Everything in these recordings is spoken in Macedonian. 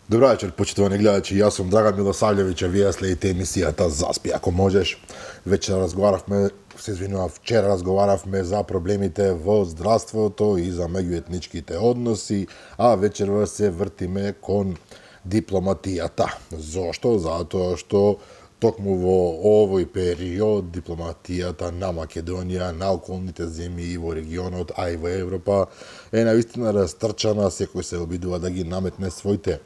Добра вечер, почитувани гледачи. Јас сум Драган Милосављевиќ, а вие следите емисијата Заспи ако можеш. Вчера разговаравме за проблемите во здравството и за меѓуетничките односи, а вечерва се вртиме кон дипломатијата. Зошто? Затоа што токму во овој период дипломатијата на Македонија, на околните земји и во регионот, а и во Европа е навистина растрчана, секој се обидува да ги наметне своите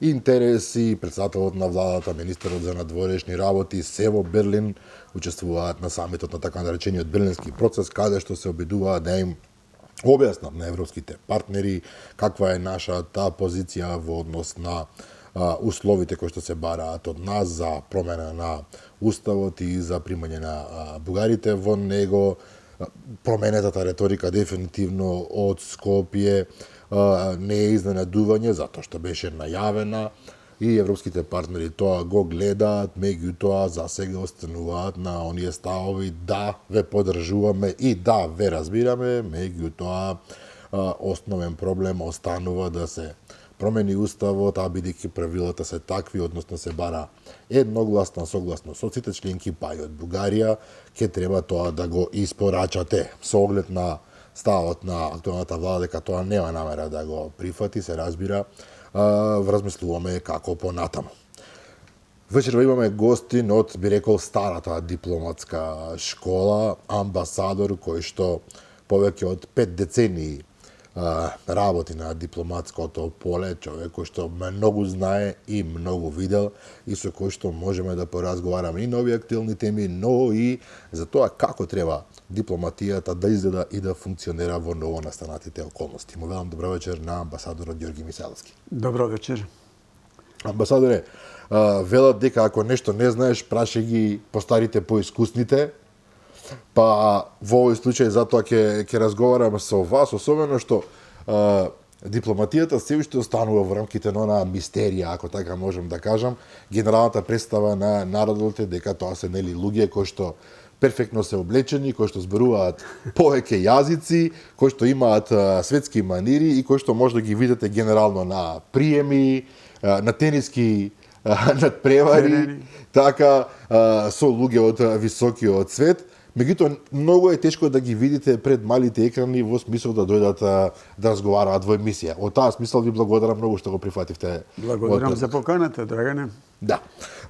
интереси. Председателот на владата, министерот за надворешни работи се во Берлин, учествуваат на самитот на така наречениот Берлински процес, каде што се обидуваат да им објаснат на европските партнери каква е нашата позиција во однос на условите кои што се бараат од нас за промена на уставот и за примање на бугарите во него. Променетата реторика дефинитивно од Скопје не е изненадување, затоа што беше најавена и европските партнери тоа го гледаат, меѓутоа за сега остануваат на оние ставови да ве поддржуваме и да ве разбираме, меѓутоа основен проблем останува да се промени уставот, а бидејќи правилата се такви, односно се бара едногласно, согласно со сите членки, па и од Бугарија, ќе треба тоа да го испорачате. Со оглед на ставот на актуелната влада дека тоа нема намера да го прифати, се разбира, размислуваме како понатаму. Вечерва имаме гостин од, би рекол, старата дипломатска школа, амбасадор кој што повеќе од 5 децении работи на дипломатското поле, човек кој што многу знае и многу видел и со кој што можеме да поразговараме и на овие актуелни теми, но и за тоа како треба дипломатијата да изгледа и да функционира во новонастанатите околности. Му велам добро вечер на амбасадорот Ѓорги Михајловски. Добро вечер. Амбасадоре, велат дека ако нешто не знаеш, прашај ги постарите, поискусните. Па во овој случај затоа ќе разговараме со вас, особено што дипломатијата се уште останува во рамките на онаа мистерија, ако така можам да кажам, генералната представа на народот е дека тоа се нели луѓе кои што перфектно се облечени, кои што зборуваат повеќе јазици, кои што имаат светски манири и кои што може да ги видите генерално на приеми, на тениски надпревари, така со луѓе од високиот свет. Меѓутоа, многу е тешко да ги видите пред малите екрани во смисол да дојдат да разговараат во емисија. Од таа смисол ви благодарам многу што го прифативте. Благодарам за поканата, Драгане. Да.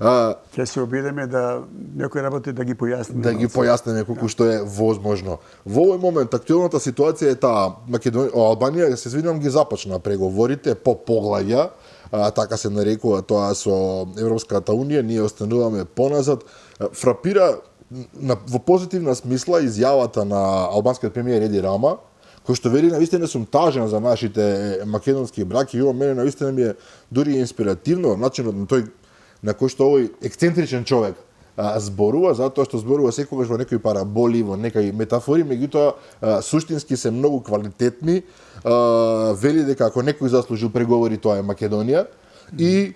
Ќе се обидеме да некои работи да ги појасниме. Да ги појасниме колку што е возможно. Во овој момент актуелната ситуација е таа, Албанија, се извинувам, ги започна преговорите по поглавја, така се нарекува тоа со Европската унија, ние остануваме поназад. Фрапира во позитивна смисла изјавата на албанскиот премиер Еди Рама, кој што вели навистина сум тажен за нашите македонски браќи, и мене навистина ми е дури инспиративно начинот на тој на кој што овој ексцентричен човек зборува, затоа што зборува секогаш во некои параболи, во некои метафори, меѓутоа суштински се многу квалитетни. Вели дека ако некој заслужил преговори, тоа е Македонија и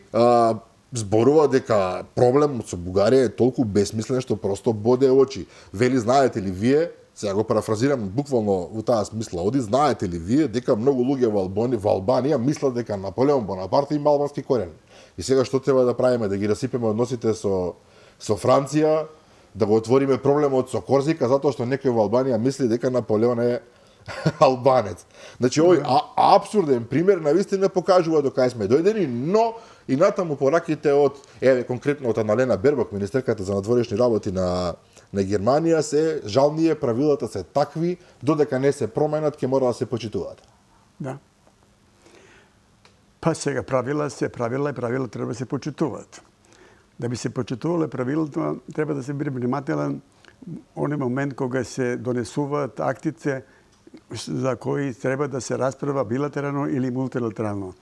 зборува дека проблемот со Бугарија е толку бесмислен што просто боде очи. Вели, знаете ли вие, сега го парафразирам буквално во таа смисла, оди, знаете ли вие дека многу луѓе во Албанија мислат дека Наполеон Бонапарт има албански корени. И сега што треба да правиме? Да ги расипеме односите со Франција, да го отвориме проблемот со Корзика, затоа што некој во Албанија мисли дека Наполеон е албанец. Значи, овој апсурден пример навистина покажува до кај сме дојдени, но и натаму пораките од, конкретно од Аналена Бербок, министерката за надворешни работи на Германија, се жалние, правилата се такви, додека не се променат, ќе мора да се почитуваат. Да. Па сега правила и правила треба да се почитуваат. Да би се почитувале правилата, треба да се биде внимателен оној момент кога се донесуваат актите за кои треба да се расправа билатерално или мултилатерално.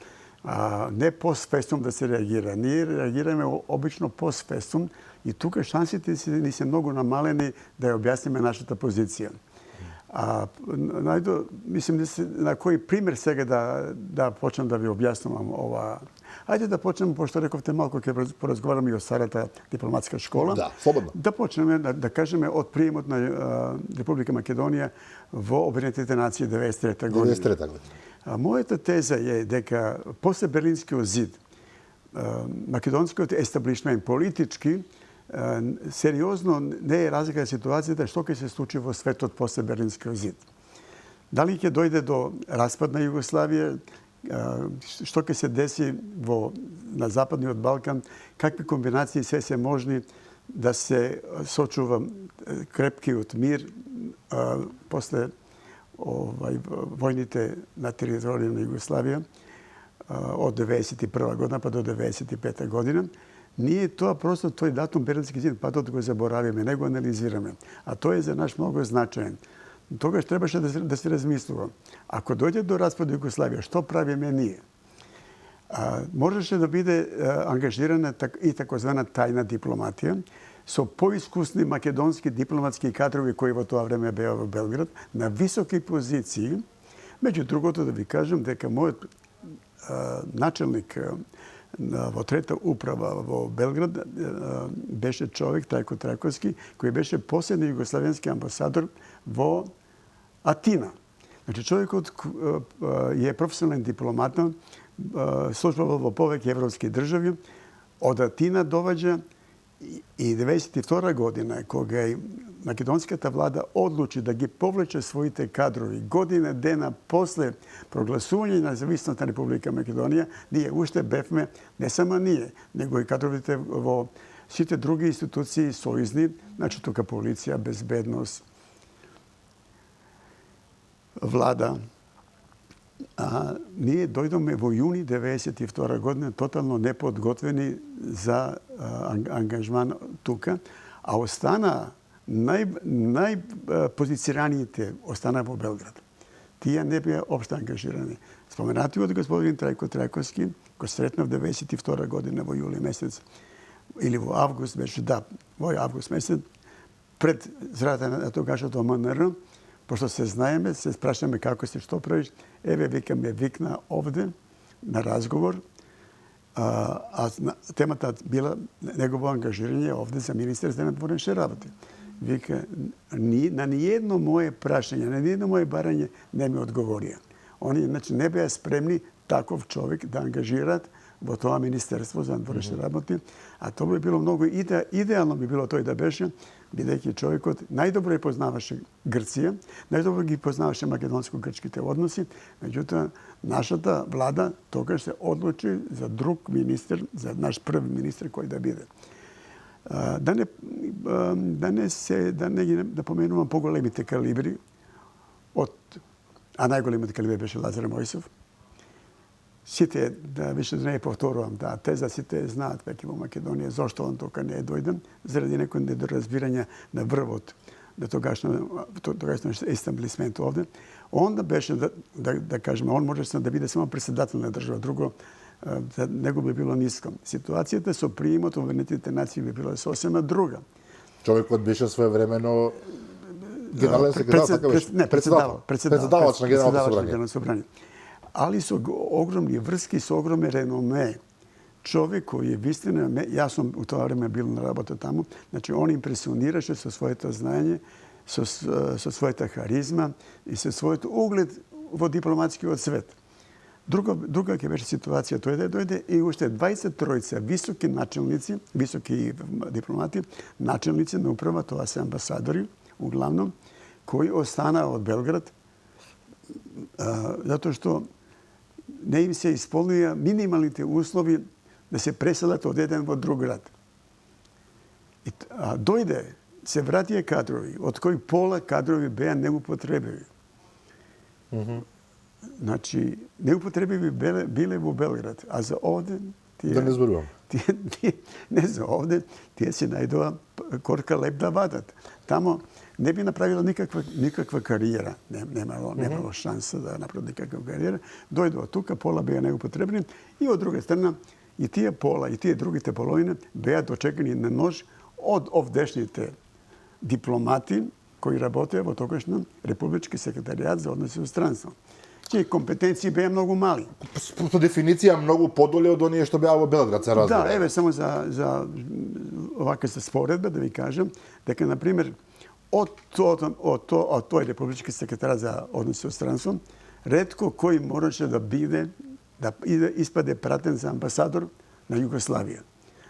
Не постфестум да се реагира. Ние реагираме обично постфестум и тука шансите ни се многу намалени да ја објасниме нашата позиција. Мислим на кој пример сега да почнем да ви објаснувам ова. Ајде да почнем, пошто рековте малку ќе поразговараме и о старата дипломатска школа. Да, слободно. Да почнеме да кажеме од приемот на Република Македонија во Обединетите нации 93 година. 93 година. Мојата теза е дека после Берлинскиот зид makedonskиот естаблишмент политички сериозно не е разлика ситуацијата што ќе се случи во светот после Берлинскиот зид. Дали ќе дојде до распад на Југославија, што ќе се деси на Западниот Балкан, какви комбинации се можни да се сочува крепкиот мир после војните на територија на Југославија од 1991 година па до 1995 година. Ние тој датум Берлински зид па да го заборавиме, не го анализираме. А тој е за нас многу значаен. Тогаш требаше да се размислува. Ако дојде до распад Југославија, што правиме ние? Можеше да биде ангажирана и такозвана тајна дипломатија со поискусни македонски дипломатски кадрови кои во тоа време беа во Белград на високи позиции. Меѓу другото да ви кажам дека мојот начелник во трета управа во Белград беше човек Трајко Трајковски, кој беше последни југославенски амбасадор во Атина. Значи, човекот е професионален дипломат, службувал во повеќе европски држави, од Атина доваѓа и 1992 година, кога и македонската влада одлучи да ги повлече своите кадрови година дена после прогласување на независност на Република Македонија, ние уште бевме, не само ние, него и кадровите во сите други институции сојузни, значи тука полиција, безбедност, влада. Ние дојдоме во јуни 1992 година тотално неподготвени за ангажман тука, а остана најпозицираните остана во Белград. Тие не беа општо ангажирани. Споменатиот господин Трајко Трајковски, го сретнав 1992 година во јули месец или во август беше, во август месец, пред зградата на тогашното МНР, пошто се знаеме, се спрашаме како си, што правиш, вика ме викна овде на разговор, а темата била негово ангажирање овде за министер за надворешни работи. Вика, на ниедно моје прашање, на ниедно моје барање не ми одговорија. Они, значи, не беа спремни таков човек да ангажираат во тоа Министерство за надворешни работи, а тоа би било многу идеално би било тој да беше, бидејќи човекот најдобро ја познаваше Грција, најдобро ги познаваше македонско-грчките односи, меѓутоа нашата влада тогаш се одлучи за друг министер, за наш први министер кој да биде. Да не поменувам поголемите калибри, а најголемите калибри беше Лазар Мојсов. Сите, више да не повторувам, теза сите знаат веќе во Македонија зошто он тука не е дојден, заради некој недоразбирање на врвот на тогашно естаблисмент овде. Он да беше, да кажеме, он можеше да биде само председател на држава, друго за него би било ниско. Ситуацијата со приемот во Обединетите нации би била сосема друга. Човекот беше своевремено генерален секретар, така беше? Не, председавач на Генералното собрање. Али со огромни врски, со огромно реноме. Човек кој е вистина, јас сум у тоа време бил на работа таму, значи он импресионираше со своето знаење, со својата харизма и со својот углед во дипломатскиот свет. Друга ќе беше ситуација, тој да дојде и уште 23 високи начелници, високи дипломати, начелници на управа, тоа се амбасадори, углавном, кои остана од Белград, затоа што не им се исполнија минималните услови да се преселат од еден во друг град. Дојде, се вратија кадрови, од кои пола кадрови беа неупотребиви. Значи, неупотребиви биле во Белград, а за овде... Да не зборувам. Не за овде, тие си најдоа корка леп да вадат. Тамо не би направила никаква кариера. Немало шанса да направи никаква кариера. Дојдоа тука, пола беа неупотребни и од друга страна и тие пола, и тие другите половина беа дочекани на нож од овдешните дипломати кои работеа во тогашно Републички секретаријат за односи со странство. Чии компетенции беа многу мали. По дефиниција многу подоле од оние што беа во Белград, се разбира. Да, еве само за овака се споредба да ви кажам дека на пример од тој Републички секретар за односи со странство, ретко кој можеше да биде, да испаде пратен за амбасадор na Jugoslaviju.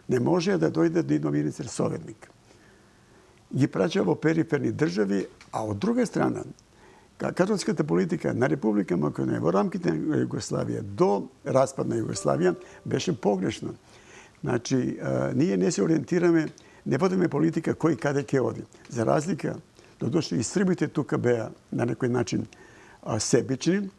Ne može da dojde do ministar Sovjetnik. I praćava periferni državi, a od druge strane, kadrovskата politika на Република Македонија во рамките на Југославија до распад на Југославија беше погрешна. Значи, ние не се ориентираме, не водиме политика кој каде ќе оди. За разлика, додошли и србите тука беа на некој начин себични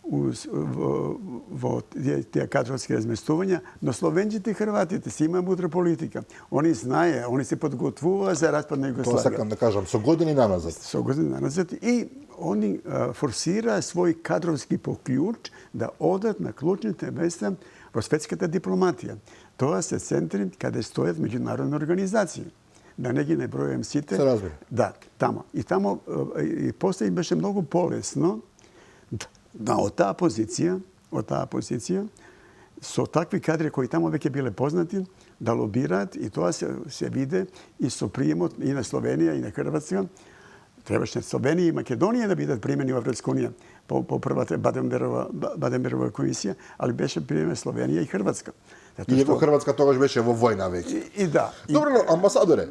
во тие кадровски разместувања, но словенците и хрватите си имаат мудра политика. Они знае, они се подготвуваа за распад на Југославија. Тоа сакам да кажам, со години наназад. Со години наназад и они форсираа свој кадровски поклjuč да одат на клучните места во светската дипломатија. Тоа се центри каде стојат меѓународни организации. Да не ги не бројам сите. Се разбира. Да, тамо. И тамо и после им беше многу полесно да од таа позиција со такви кадри кои тамо веќе биле познати да лобираат и тоа се виде и со приемот и на Словенија и на Хрватска. Требаше Словенија и Македонија да бидат примени во Европска унија по првата Баденбергова комисија, али беше примена Словенија и Хрватска. Иако Хрватска тогаш беше во војна веќе. И да. Добро, амбасадоре,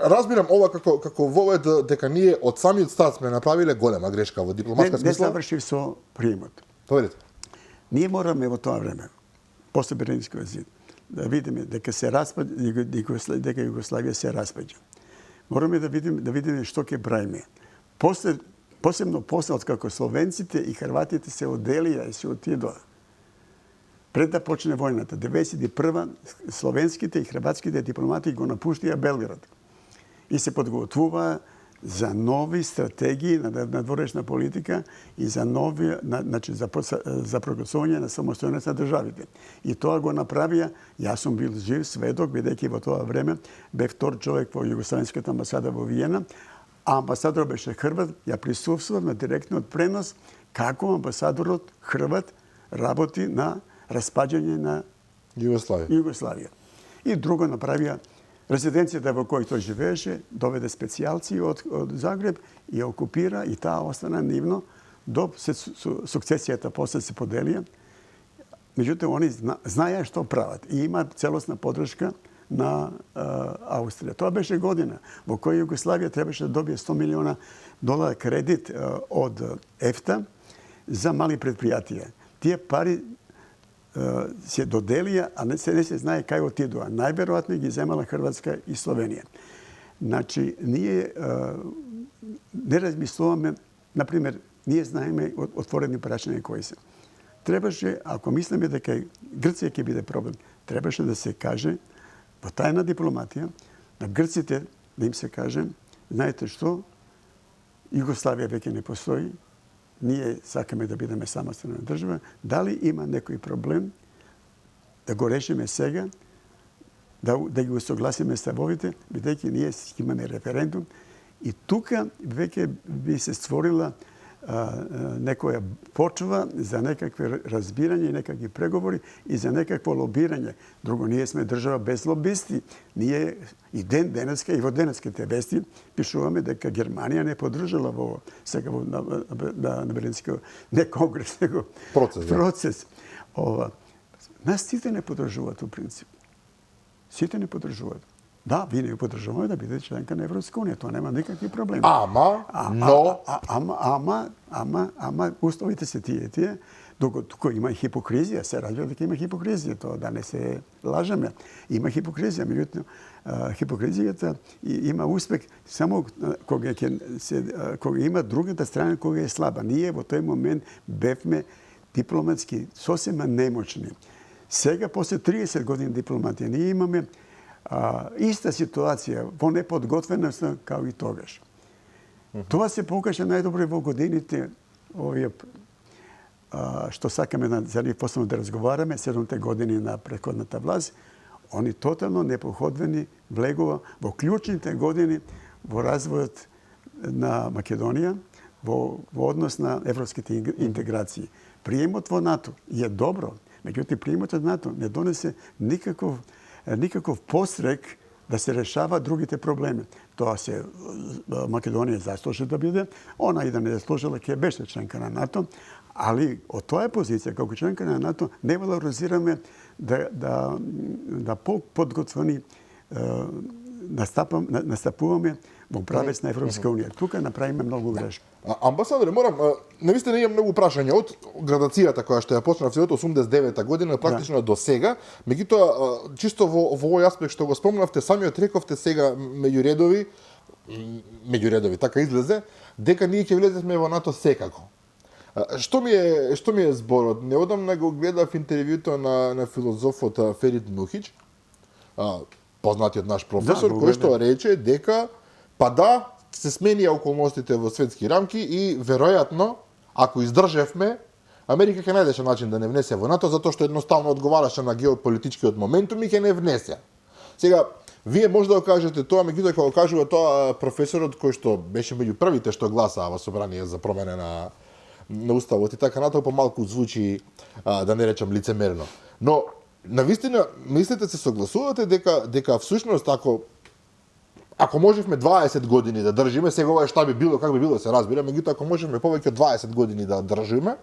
разбирам ова како вовед дека ние од самиот старт сме направиле голема грешка во дипломатска смисла. Не завршив со приемот. Поведете. Ние мораме во тоа време, после Берлинскиот зид, да видиме дека дека Југославија се распаѓа. Мораме да видиме што ќе правиме. Посебно после откако словенците и хрватите се оделија и се отидоа. Пред да почне војната, 91-а, словенските и хрватските дипломати го напуштија Белград и се подготвуваа за нови стратегии на надворешна политика и за нови, значи за прогласување на самостојност на државите. И тоа го направија, јас сум бил жив сведок, бидејќи во тоа време бев втор човек во Југославенската амбасада во Виена, а амбасадор беше Хрват, ја присуствував на директниот пренос како амбасадорот Хрват работи на распаѓање на Југославија. И друго направија резиденцијата во кој тој живееше, доведе специјалци од Загреб и ја окупира и таа остана нивно до сукцесијата после се поделија. Меѓутоа, они знаеа што прават и имаат целосна подршка на Австрија. Тоа беше година во која Југославија требаше да добие $100 милиона кредит од ЕФТА за мали предпријатија. Тие пари се доделија, а не се знае кај отидоа. Најверојатно ги земала Хрватска и Словенија. Значи, ние не размислуваме, например, ние знаеме отворени прашања кои се. Требаше, ако мислиме дека Грција ќе биде проблем, требаше да се каже во тајна дипломатија на грците да им се каже, знаете што, Југославија веќе не постои, ние сакаме да бидеме самостојна држава, дали има некој проблем да го решиме сега, да ги усогласиме ставовите, бидејќи ние имаме референдум и тука веќе би се створила некоја почва за некакви разбирање и некакви преговори и за некакво лобирање. Друго, ние сме држава без лобисти. Ние и денеска и во денеските вести пишуваме дека Германија не поддржала во сега на Берлинскиот не конгрес, него процес. Нас сите не поддржуваат у принцип. Сите не поддржуваат. Да, вие не поддржуваме да бидете членка на Европска унија, тоа нема никакви проблеми. Ама условите се тие, докато има хипокризија, се разбира дека има хипокризија, тоа да не се лажеме. Има хипокризија, меѓутоа хипокризијата има успех само кога има другата страна кога е слаба. Ние во тој момент бевме дипломатски сосема немочни. Сега, после 30 години дипломатија, ние имаме иста ситуација во неподготвеност као и тогаш. Тоа се покажа најдобро во годините овие што сакаме за нив посебно да разговараме, 7 години на претходната власт, они тотално непоходвени влегува во клучните години во развојот на Македонија, во однос на европските интеграции. Приемот во НАТО е добро, меѓутоа приемот од НАТО не донесе никаков пострек да се решава другите проблеми. тоа се Македонија заслужи да биде, она и да не заслужила, ќе беше членка на НАТО, али од тоа позиција, како членка на НАТО, не валоризираме да подготвени настапуваме во правец на Европска унија. Тука направиме многу грешки. Амбасадоре, морам, навистина имам многу прашања од градацијата која што ја почнав од 89-та година практично до сега, меѓутоа чисто во овој аспект што го спомнавте, самиот рековте сега меѓу редови така излезе дека ние ќе влеземе во НАТО секако. Што ми е зборот? Неодамна го гледав интервјуто на филозофот Ферит Нухич, познатиот наш професор, кој што рече дека па да, се сменија околностите во светски рамки и веројатно, ако издржевме, Америка ќе најдеше начин да не внесе во НАТО, затоа што едноставно одговараше на геополитичкиот моментум и ќе не внесе. Сега, вие може да го кажете тоа, меѓутоа кога го кажува тоа професорот кој што беше меѓу првите што гласаа во собрание за промена на уставот и така натаму, помалку звучи, да не речам, лицемерно. Но навистина мислите, се согласувате дека всушност ако можевме 20 години да држиме, сега ова што би било, как би било се разбира, меѓутоа ако можевме повеќе од 20 години да држиме,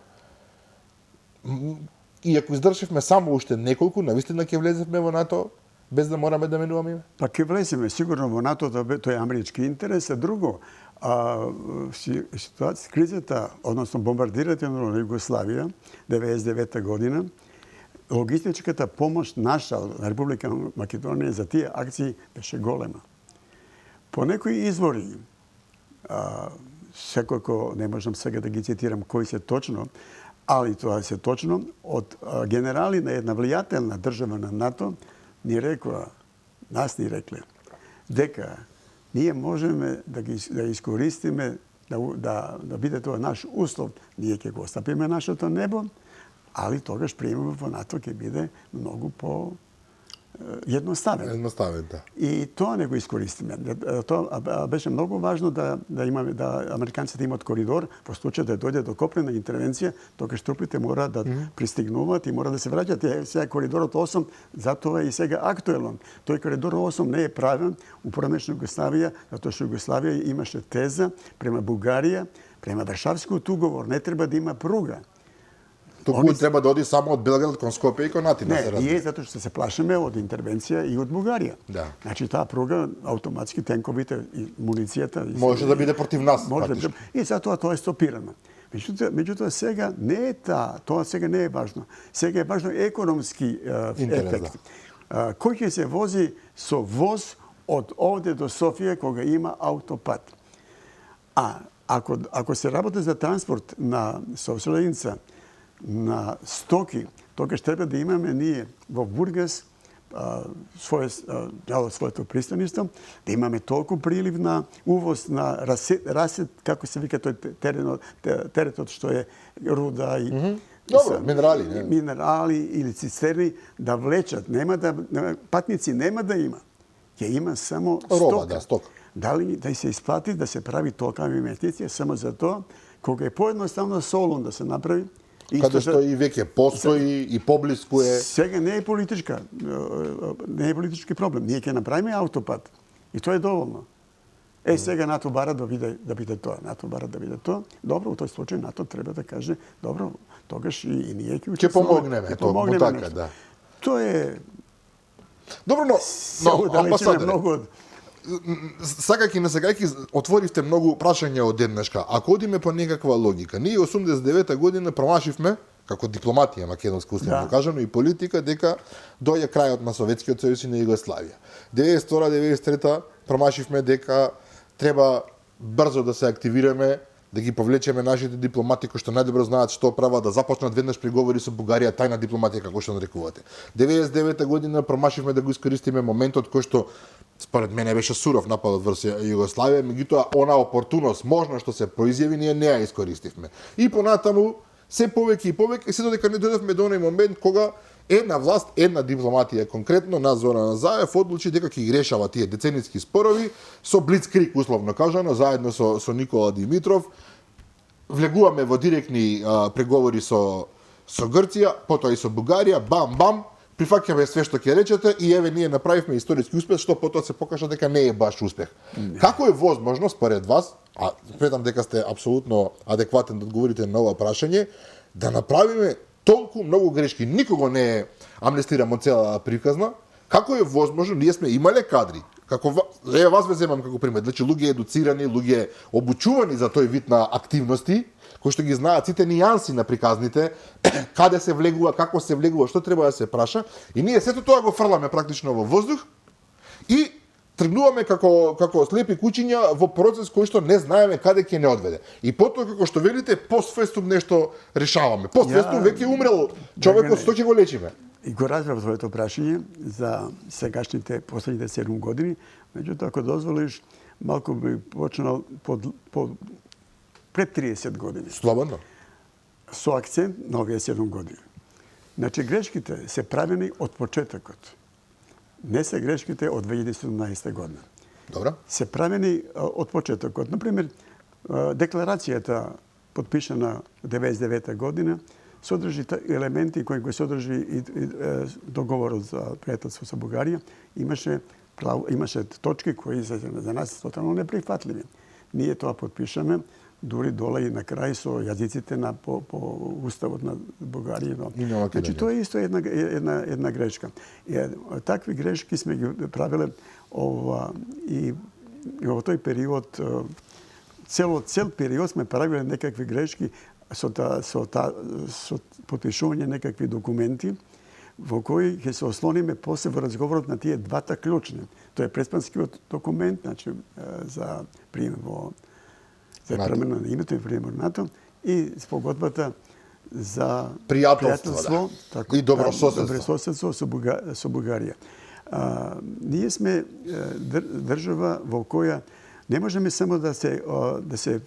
и ако издржевме само уште неколку, навистина ќе влеземе во НАТО без да мораме да менуваме име? Па ќе влеземе сигурно во НАТО, тој е амерички интерес, а друго, ситуација, кризата, односно бомбардирањето на Југославија, 99-та година, логистичката помош наша на Република Македонија за тие акции беше голема. По некои извори, секако не можам сега да ги цитирам кои се точно, али тоа се точно, од генерали на една влијателна држава на НАТО ни рекле дека ние можеме да искористиме, да биде тоа наш услов, ние ќе го остапиме нашето небо, али тогаш приемот во НАТО ќе биде многу по едноставен. Едноставен, да. И тоа не го искористиме. Тоа беше многу важно да американците имат коридор, во случај да дојде до копнена интервенција, тогаш трупите мора да пристигнуваат и мора да се враќаат. Сега коридорот 8, затоа и сега актуелен. Тој коридор 8 не е правен у поранешна Југославија, затоа што Југославија имаше теза према Бугарија, према Варшавскиот уговор, не треба да има пруга. Туку треба да оди само од Белград кон Скопје и кон Атина. Не, ние затоа што се плашиме од интервенција и од Бугарија. Да. Значи таа пруга автоматски тенковите и муницијата може да биде против нас, практично. И затоа тоа е стопирано. Меѓутоа сега не е тоа сега не е важно. Сега е важно економски ефект. Кој ќе се вози со воз од овде до Софија кога има аутопат. Ако се работи за транспорт на сообщеnica на стоки, тогаш треба да имаме ние во Бургас своето пристаниште, да имаме толку прилив на увоз на расет, како се вика тој теретот што е руда и добро, минерали, минерали или цистерни да влечат. Патници нема да има. Ќе има само стока. Роба, да, стока. Дали да се исплати да се прави толкава инвестиција само за тоа, кога е поедноставно Солун да се направи, каде што и веќе постои и поблиску е. Сега не е политички проблем. Ние ќе направиме аутопат. И тоа е доволно. Сега НАТО бара да биде тоа. НАТО бара да биде тоа. Добро, во тој случај НАТО треба да каже, добро, тогаш и ние ќе помогнеме. Ќе помогнеме така, да. Тоа е. Добро, но амбасадоре, сакајќи не сакајќи, отворивте многу прашања од денешка. Ако одиме по некаква логика, ние 89-та година промашивме, како дипломатија македонска условно кажано и политика, дека дојде крајот на Советскиот сојуз и на Југославија. 92-93 промашивме дека треба брзо да се активираме, да ги повлечеме нашите дипломати кои што најдобро знаат што прават, да започнат веднаш преговори со Бугарија, тајна дипломатија како што нарекувате. 99-та година промашивме да го искористиме моментот кој што според мене беше суров нападот врз Југославија, меѓутоа она опортуност можно што се произјави ние не ја искористивме. И понатаму се повеќе и повеќе, се додека не дојдовме до оној момент кога една власт, една дипломатија конкретно на Зоран Заев одлучи дека ќе ги решава тие деценијски спорови со блицкриг условно кажано, заедно со Никола Димитров. Влегуваме во директни преговори со Грција, потоа и со Бугарија, бам-бам, прифаќаме све што ќе речете и еве ние направивме историски успех, што потоа се покажа дека не е баш успех. Како е возможно според вас, а сметам дека сте апсолутно адекватен да одговорите на ова прашање, да направиме толку многу грешки, никого не е амнестирам од цела приказна, како е возможно, ние сме имале кадри, како вас ве земам како пример, значи луѓе едуцирани, луѓе обучувани за тој вид на активности, кои што ги знаат сите нијанси на приказните, каде се влегува, како се влегува, што треба да се праша, и ние сето тоа го фрламе практично во воздух и тргнуваме како слепи кучиња во процес кој што не знаеме каде ќе не одведе. И потоа како што велите, постфестум нешто решаваме. Постфестум веќе умрел човекот, што ќе го лечиме? И го разбрав твоето прашање за сегашните последните 7 години, меѓутоа ако дозволиш, малку би почнал пред 30 години. Слободно. Со акцент на овие 7 години. Значи, грешките се правени од почетокот. Не се грешките од 2017 година. Добро. Се правени од почетокот. Например, декларацијата подпишана 99 година содржи елементи кои го содржи и договорот за пријателство со Бугарија. Имаше точки кои се за нас тотално неприфатливи. Ние тоа подпишаме, дури доле и на крај со јазиците по уставот на Бугарија. Значи тоа е исто една грешка. Такви грешки сме ги правиле и во тој период, цел период сме правиле некакви грешки со потпишување некакви документи во кои ќе се ослониме после во разговорот на тие двата клучни. Тоа е преспанскиот документ, значи за прием за промена на името и прием во НАТО и спогодбата за пријателство и добрососедство со Бугарија. Ние сме држава во која не можеме само да се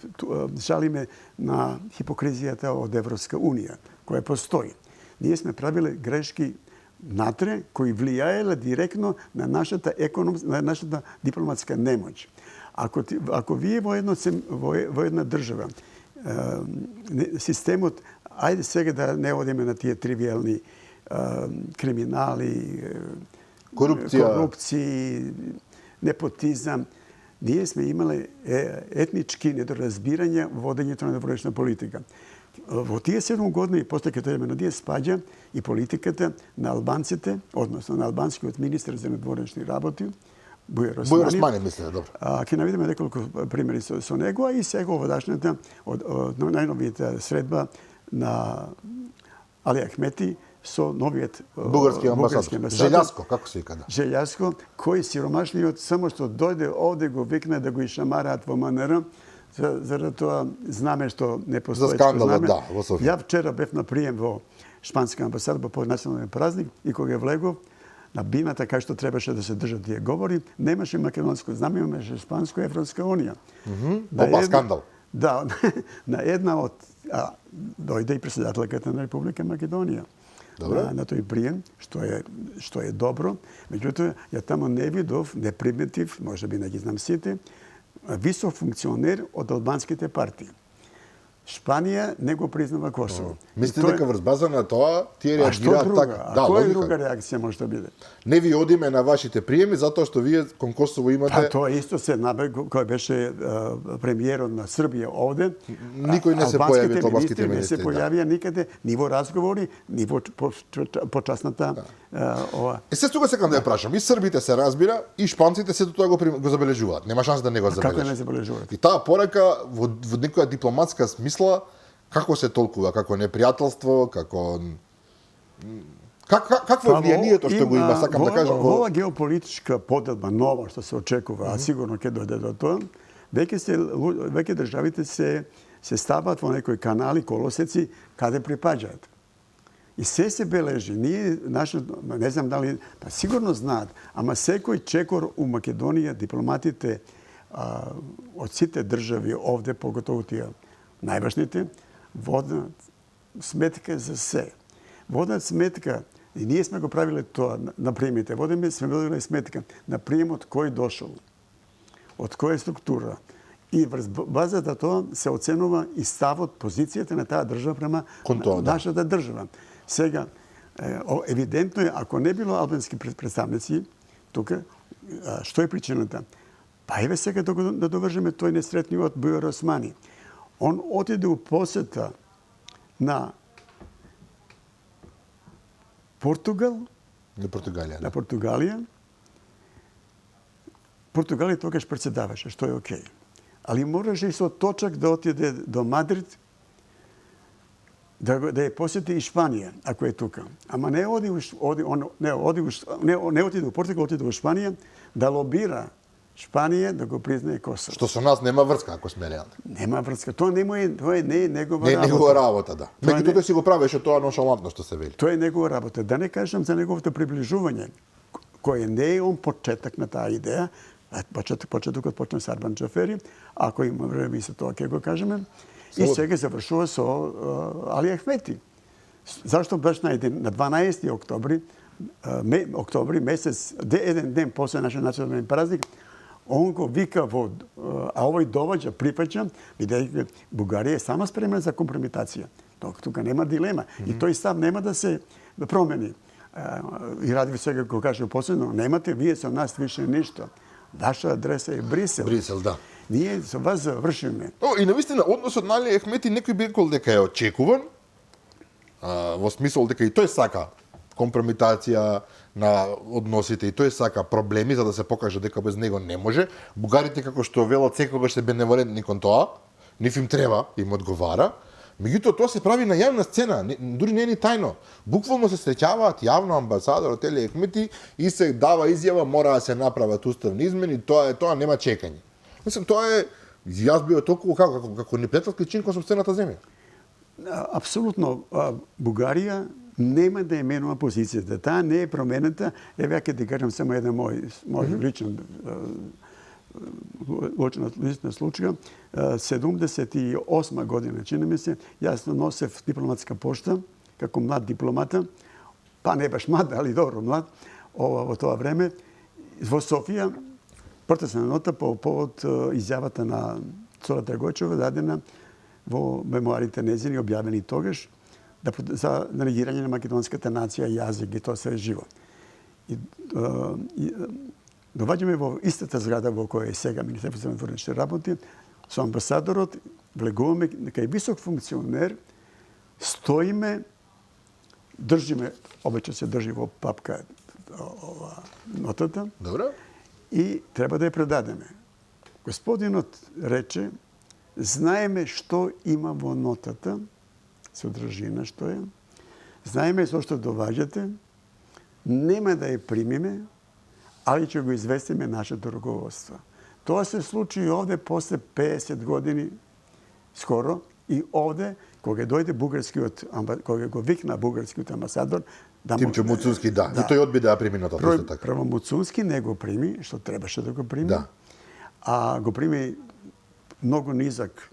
жалиме на хипокризијата од Европска унија, која постои. Ние сме правиле грешки натре, кои влијаеле директно на нашата дипломатска немоќ. Ако вие во една држава системот, ајде сега да не одиме на тие тривијални криминали, корупција, непотизам, ние сме имале етнички недоразбирања во водењето на външна политика. Во тие 7 години и после като на ние спаѓа и политиката на албанците, односно на албанскиот министр за надворешни работи, Бујар Османи, мисля, добро. Ќе навидиме неколку примери со него, а и сега овадашната од најновијата средба на Али Ахмети со новиот бугарски амбасадор. Желјаско, како се вика? Желјаско, кој сиромашниот само што дојде овде го викна да го ишамараат во МНР, заради тоа знаме што не постои. За скандалот, да, во Софија. Ја вчера бев на прием во шпанска амбасада по национален празник и кога влегов на бината кај што требаше да се држат тие говори, немаше македонско знаме, имаше шпанско Европска унија. Опа, скандал. Да, на една од дојде и председателката на Република Македонија. На тој прием, што е добро. Меѓутоа, ја тамо не видов, не приметив, може би не ги знам сите, висок функционер од албанските партии. Шпанија не го признава Косово. Мислите дека врз база на тоа тие реагираат така? Да, која друга реакција може да биде? Не ви одиме на вашите приеми затоа што вие кон Косово имате... Тоа исто се набег кој беше премиерот на Србија овде. Никој не се појави, албанските министри. Не се појавија никаде, ни во разговори, ни во почасната ова. Се тука сакам да ја прашам. И србите се разбира, и шпанците сето тоа го забележуваат. Нема шанса да не го забележат. Како не забележуваат? И таа порака во некоја дипломатска смисла, како се толкува, како непријателство, како... Какво е влијанието што го има, сакам да кажам... Ова геополитичка поделба нова што се очекува, а сигурно ќе дојде до тоа, веќе државите се стават во некои канали, колосеци, каде припаѓаат. И се бележи. Ние, не знам дали, па сигурно знаат, ама секој чекор у Македонија, дипломатите од сите држави овде, поготово тие најважните, водат сметка за се. Водат сметка, и ние сме го правиле тоа на приемите, сме водиле сметка на приемот кој дошол, од која структура. И врз базата тоа се оценува и ставот, позицијата на таа држава према нашата држава. Сега, Евидентно е, ако не било албански представници тука, што е причината? Па еве сега да довршиме тој несретниот Бујар Османи. Он отиде у посета на Португал, На Португалија. на Португалија. Португалија тогаш председаваше, што е окей. Али мораше и со точак да отиде до Мадрид, да ја посети и Шпанија, ако е тука. Ама не отиде у Португал, отиде у Шпанија да лобира Шпанија да го признае Косово. Што со нас нема врска, ако сме реални. Нема врска. Тоа не е негова Не работа. негова работа, да. Тоа Меѓутоа тој си го правеше тоа ношалантно што се вели. Тоа е негова работа. Да не кажам за неговото приближување, кој не е он почеток на таа идеја. Почетокот почна со Арбан Џафери, ако има време и со тоа ќе го кажеме. И сега завршува со Али Ахмети. Зашто баш на 12 октомври месец, еден ден после нашиот национален празник, он го вика а овој доваѓа, припаќа, бидејќи Бугарија е сама спремна за компрометација. Тука нема дилема. И тој став нема да се промени. И Радив сега го каже последно, немате вие со нас више ништо. Ваша адреса е Брисел. Брисел, да. Ние со вас завршиме. И навистина односот на Али Ахмети некој би рекол дека е очекуван, во смисол дека и тој сака компрометација на односите и тој сака проблеми за да се покаже дека без него не може. Бугарите, како што велат, секогаш се беневолентни кон тоа, нив им треба, им одговара. Меѓутоа тоа се прави на јавна сцена, дури не е ни тајно. Буквално се среќаваат јавно амбасадорот Али Ахмети и се дава изјава мора да се направат уставни измени, тоа нема чекање. Мислам, тоа е, јас био толку како непријателски чин кон сопствената земја. Апсолутно, Бугарија нема да менува позицијата. Таа не е променета. Еве ќе ти кажам само еден мој личен лична случаја. 78 година, чини ми се, јас носев дипломатска пошта како млад дипломата, па не баш млад, али добро млад, во тоа време, во Софија, протестна нота по повод изјавата на Цола Драгојчева дадена во мемуарите незини, објавени тогаш, за негирање на македонската нација, јазик и тоа се е живо. Доваѓаме во истата зграда во која е сега Министерството за внатрешни работи, со амбасадорот, влегуваме кај висок функционер, стоиме, држиме, обича се држи во папка нотата. Добро. И треба да ја предадеме. Господинот рече, знаеме што има во нотата, содржина што е, знаеме зошто доваѓате, нема да ја примиме, али ќе го известиме нашето руководство. Тоа се случи и овде после 50 години, скоро, и овде, кога дојде кога го викна бугарскиот амбасадор, Тимчо Муцунски, да. И тој одби да ја прими нотата, исто така. Прво Муцунски не го прими, што требаше да го прими, Да. а го прими многу низок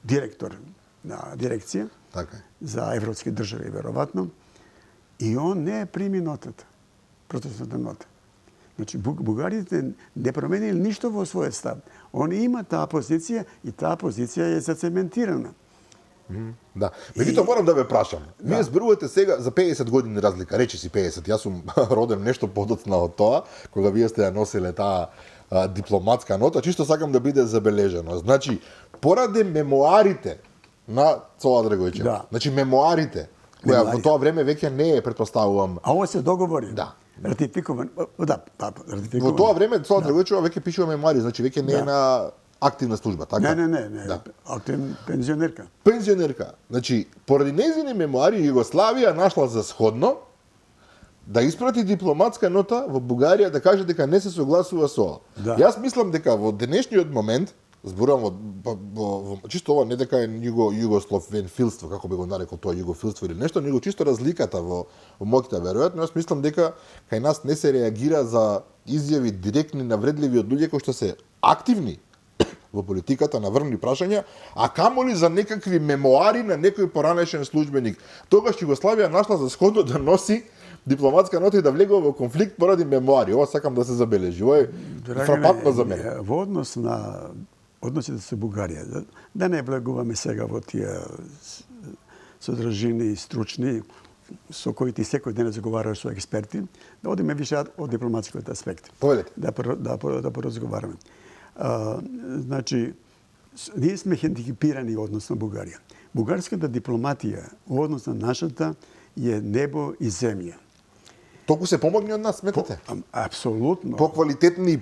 директор на дирекција Така е. за европски држави, веројатно, и он не прими нотата, протестната нота. Значи, бугарите не променили ништо во својот став. Они има таа позиција и таа позиција е зацементирана. Да. Меѓутоа морам да ве прашам. Вие зборувате сега за 50 години разлика, речи си 50. Јас сум роден нешто подоцна од тоа, кога вие сте ја носиле таа дипломатска нота, чисто сакам да биде забележено. Значи, поради мемуарите на Цола Драгојчева. Да. Значи мемуарите, која во тоа време веќе не е, претпоставувам. А ова се договори. Да. Ратификуван. Да, ратификуван. Во тоа време Цола Драгојчева веќе пишува мемуари, значи веќе не е на активна служба, така? Не. Да. Активна пензионерка. Пензионерка. Значи, поради нејзини мемуари, Југославија нашла за сходно да испрати дипломатска нота во Бугарија да каже дека не се согласува со ова. Да. Јас мислам дека во денешниот момент, зборувам во чисто ова не дека е југословенфилство, како би го нарекол тоа југофилство или нешто, него чисто разликата во моќта веројатно, јас мислам дека кај нас не се реагира за изјави директни навредливи од луѓе кои што се активни во политиката на врвни прашања, а камоли за некакви мемуари на некој поранешен службеник. Тогаш Југославија нашла за сходно да носи дипломатска нота и да влегува во конфликт поради мемуари. Ова сакам да се забележи. Ова е фрапантно за мене. Во однос на односите со Бугарија, да не влегуваме сега во тие содржини и стручни, со кои ти секој ден разговараш со експерти, да одиме више од дипломатскиот аспект. Повелете. Да поразговараме. Значи, ние сме хендикипирани однос на Бугарија. Бугарската дипломатија во однос на нашата е небо и земја. Толку се помогни од нас, сметате? Апсолутно. По-квалитетни,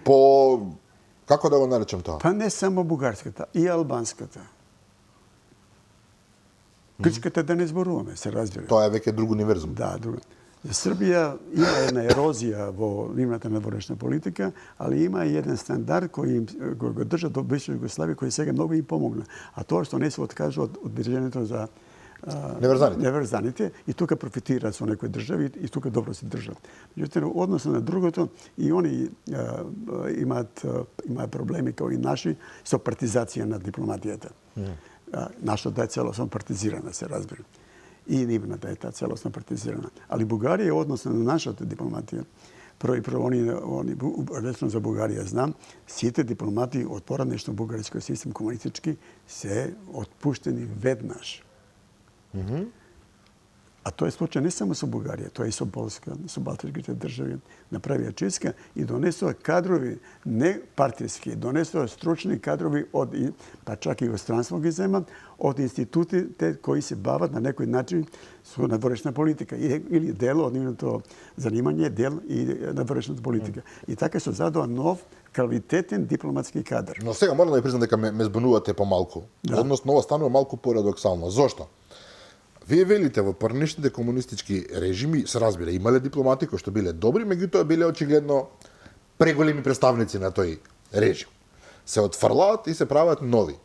како да го наречам тоа? Па не само бугарската, и албанската. Грчката да не зборуваме, се разбира. Тоа е веќе друг универзум. Да, друг. Србија има една ерозија во нивната надворешна политика, али има и еден стандард кој го држат до бивша Југославија, кој сега многу им помогна. А тоа што не се откажува од движењето за неврзаните и тука профитираат со некои држави и тука добро се држат. Меѓутоа, односно на другото, и они имаат проблеми како и наши со партизација на дипломатијата. Нашата е целосно партизирана, се разбира. И нивната е таа целосно партизирана. Али Бугарија, односно на нашата дипломатија, они лесно за Бугарија знам, сите дипломати од поранешно бугарскиот систем комунистички се отпуштени веднаш. А тоа е случај не само со Бугарија, тоа и со Полска, со балтичките држави. Направија чистка и донесоа кадрови, не партиски, донесоа стручни кадрови од, па чак и од странство ги земат, од институтите кои се бават на некој начин со надворешна политика. Или дел од нивното занимање, дел и надворешната политика. И така се задоа нов, квалитетен дипломатски кадар. Но сега морам да ја признам дека ме збунувате помалку. Да. Односно, ова станува малку парадоксално. Зошто? Вие велите во поранешните комунистички режими, се разбира, имале дипломати кои што биле добри, меѓутоа биле очигледно преголеми представници на тој режим. Се отфрлаат и се прават нови.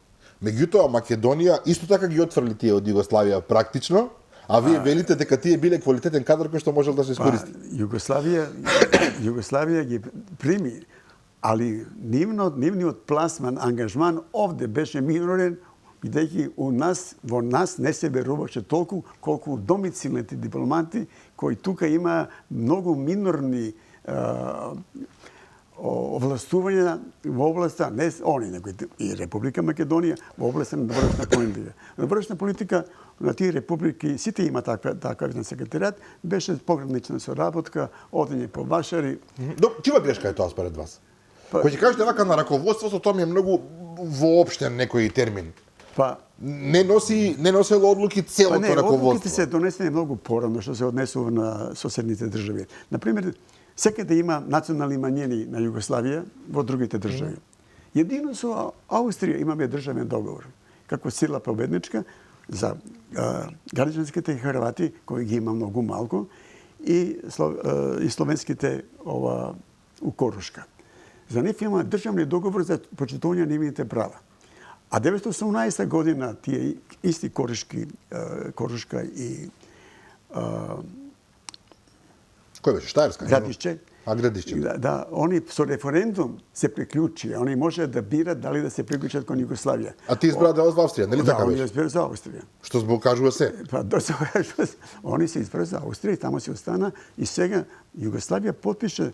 Меѓутоа Македонија исто така ги отфрли тие од Југославија практично, а вие велите дека тие биле квалитетен кадар кој што можел да се искористи. Југославија ги прими, али нивниот пласман, ангажман овде беше минорен, бидејќи во нас не се веруваше толку колку домицилните дипломати кои тука има многу минорни овластувања во областа, не они, него и Република Македонија во областа на надворешна политика. Надворешна политика на тие републики, сите има таква на секретаријат, беше погранична соработка, одење по Вашари. Чива грешка е тоа според вас? Кој ќе кажете вака на раководството, тоа ми е многу воопштен некој термин. Не носело одлуки целото раководство. Одлуките се донесени многу порано што се однесува на соседните држави. Например, секаде има национални мањини на Југославија во другите држави. Едино со Аустрија имаме државен договор, како сила победничка за граѓанските хрвати, кои ги има многу малку, и словенските у Корушка. За нив има државни договор за почитување на нивните права. А 1918 година тие исти Корушка и кој беше Штаерска? Градишче. Градишче. Да, они со референдум се приклучи. Они може да бират дали да се приклучат кон Југославија. А ти избра да од Австрија, нели така беше? Да, они избра за Австрија. Што због кажува се? Па да се кажува. Они се избра за Австрија и таму се остана и сега Југославија потпише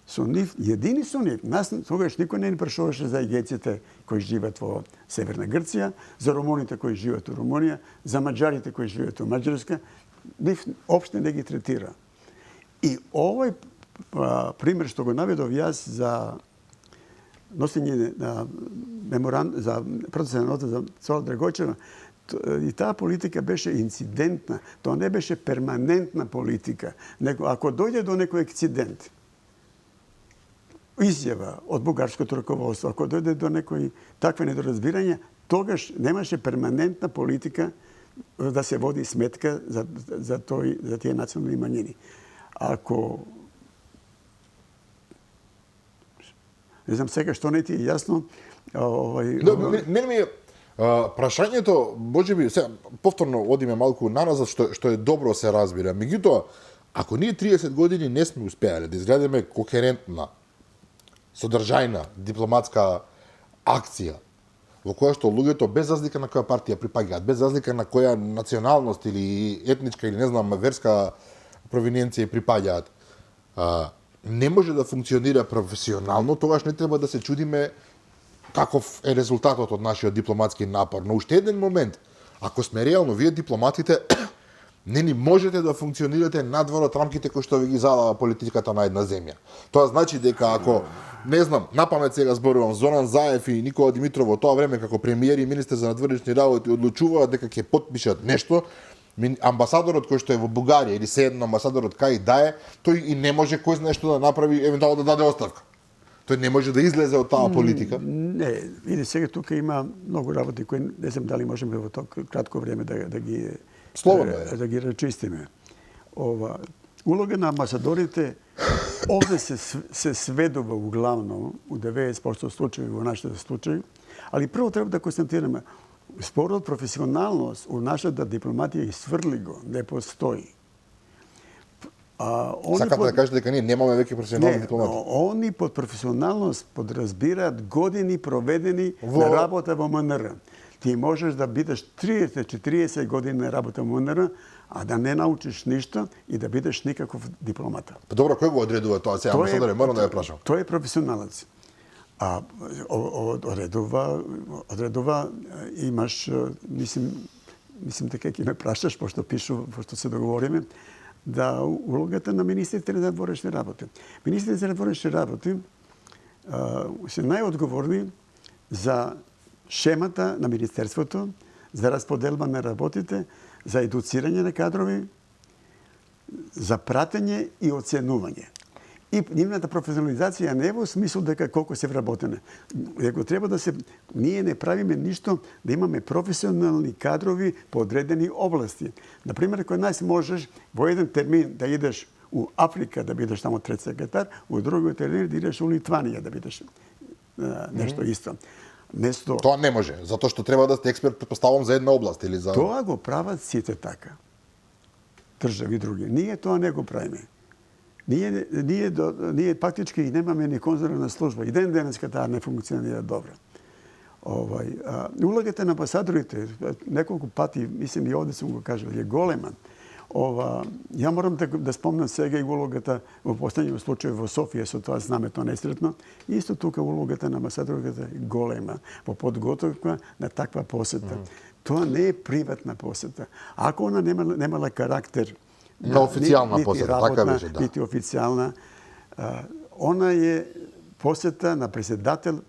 со нив, едини со нив. Нас тогаш никој не ни прашуваше за егејците кои живеат во Северна Грција, за румуните кои живеат во Румунија, за маđарите кои живеат во Маđарска. Нив опште не ги третира. И овој пример што го наведов јас за носење на меморандум за процесна нота за Цола Драгојчева, и таа политика беше инцидентна. Тоа не беше перманентна политика. Него ако дојде до некој екцидент, изјава од бугарското раководство, ако дојде до некои такви недоразбирања, тогаш немаше перманентна политика да се води сметка за тие национални мањини. Ако не знам сега што не ти е јасно, Мене ми е прашањето, можеби сега повторно одиме малку наназад што е добро се разбира. Меѓутоа, ако ние 30 години не сме успеале да изградиме кохерентна, содржајна дипломатска акција во која што луѓето без разлика на која партија припаѓаат, без разлика на која националност или етничка или не знам верска провиненција припаѓаат, не може да функционира професионално, тогаш не треба да се чудиме каков е резултатот од нашиот дипломатски напор. Но уште еден момент, ако сме реално, вие дипломатите Не ни можете да функционирате надвор од рамките кои што ви ги задава политиката на една земја. Тоа значи дека ако, не знам, напамет сега зборувам, Зоран Заев и Никола Димитров во тоа време како премиер и министер за надворешни работи одлучуваат дека ќе потпишат нешто, амбасадорот кој што е во Бугарија или седно амбасадорот кај да е, тој и не може кој знае што да направи, евентуално да даде оставка. Тој не може да излезе од таа политика. Не, види сега тука има многу работи кои не знам дали можеме во тоа кратко време да ги да ги рачистиме. Улога на амбасадорите овде се сведува углавно у 90% случаи во нашите случаи, али прво треба да констатираме спорот професионалност у нашата дипломатија и сврли го, не постои. Сакате да кажете дека ние немаме веќе професионални дипломати? Они под професионалност подразбираат години проведени на работа во МНР. Ти можеш да бидеш 30-40 години на работа во МНР, а да не научиш ништо и да бидеш никаков дипломата. Добро, кој го одредува тоа сега? Амбасадоре, морам да ја прашам. Тој е професионалец. А одредува имаш, мислим дека ќе ме прашаш, пошто се договориме, да улогата на министрите на надворешни работи. Министрите на надворешни работи се најодговорни за шемата на Министерството, за расподелба на работите, за едуцирање на кадрови, за пратење и оценување. И нивната професионализација не е во смисол дека колку се вработене. Него треба да се... Ние не правиме ништо да имаме професионални кадрови по одредени области. Например, кој нас можеш во еден термин да идеш у Африка да бидеш тамо трет секретар, у другиот термин да идеш у Литванија да бидеш нешто исто. Тоа не може, затоа што треба да сте експерт, предпоставам, за една област или за... Тоа го прават сите така. Држави други. Ние тоа не го правиме. Ние фактички немаме ни конзуларна служба. И денеска таа не функционира добро. Улогата на амбасадорите, неколку пати, мислим и овде сум го кажал, е голема. Ја морам да спомнам сега и улогата во последниот случај во Софија со тоа знамето несретно. Исто тука улогата на амбасадорите е голема во подготовка на таква посета. Тоа не е приватна посета. Ако она немала карактер на официјална посета, така беше, да. Нити официјална, она е посета на председател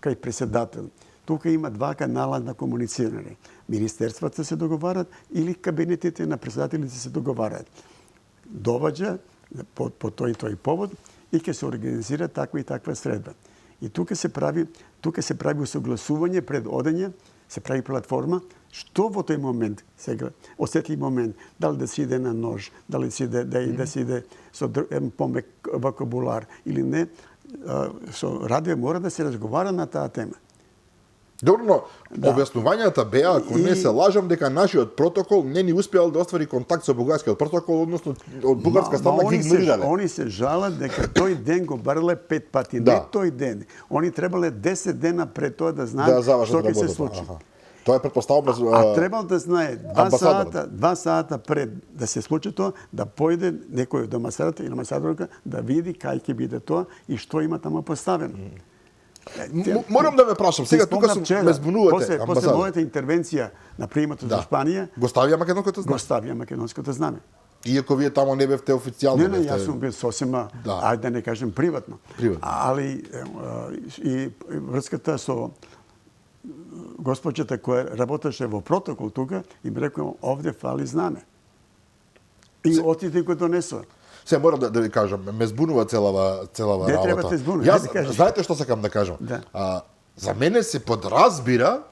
кај председател. Тука има два канала на комуницирање. Министерствата се договарат или кабинетите на председателите се договарат. Доваѓа по тој и тој повод и ќе се организира таква и таква средба. И тука се прави усогласување пред одење, се прави платформа, што во тој момент, сега, осетлив момент, дали да се иде на нож, дали да се иде со помек вокабулар или не, со радио мора да се разговара на таа тема. Добро, но објаснувањата беа, ако не се лажам, дека нашиот протокол не ни успеал да оствари контакт со бугарскиот протокол, односно од бугарска страна ги игнорирале. Они се жалат дека тој ден го барале 5 пати, не тој ден. Они требале 10 дена пред тоа да знаат што ќе се случи. Тоа е предпоставка. А требал да знае 2 сата пред да се случи тоа, да појде некој од амбасадорот или амбасадорка да види кај ќе биде тоа и што има таму поставено. Морам да ве прашам, сега тука ме збунувате. После мојата интервенција на приемот за Шпанија, го ставија македонското знаме. Го ставија македонското знаме. Иако вие таму не бевте официјално. Не, јас сум бил сосема, ајде да не кажем приватно. Али и врската со госпоđата која работеше во протокол тука и ми рекла овде фали знаме. И отиде го донесува. Се морам да ви кажам, ме збунува целава работа. Не треба те збунува. Знаете што сакам да кажам? За мене се подразбира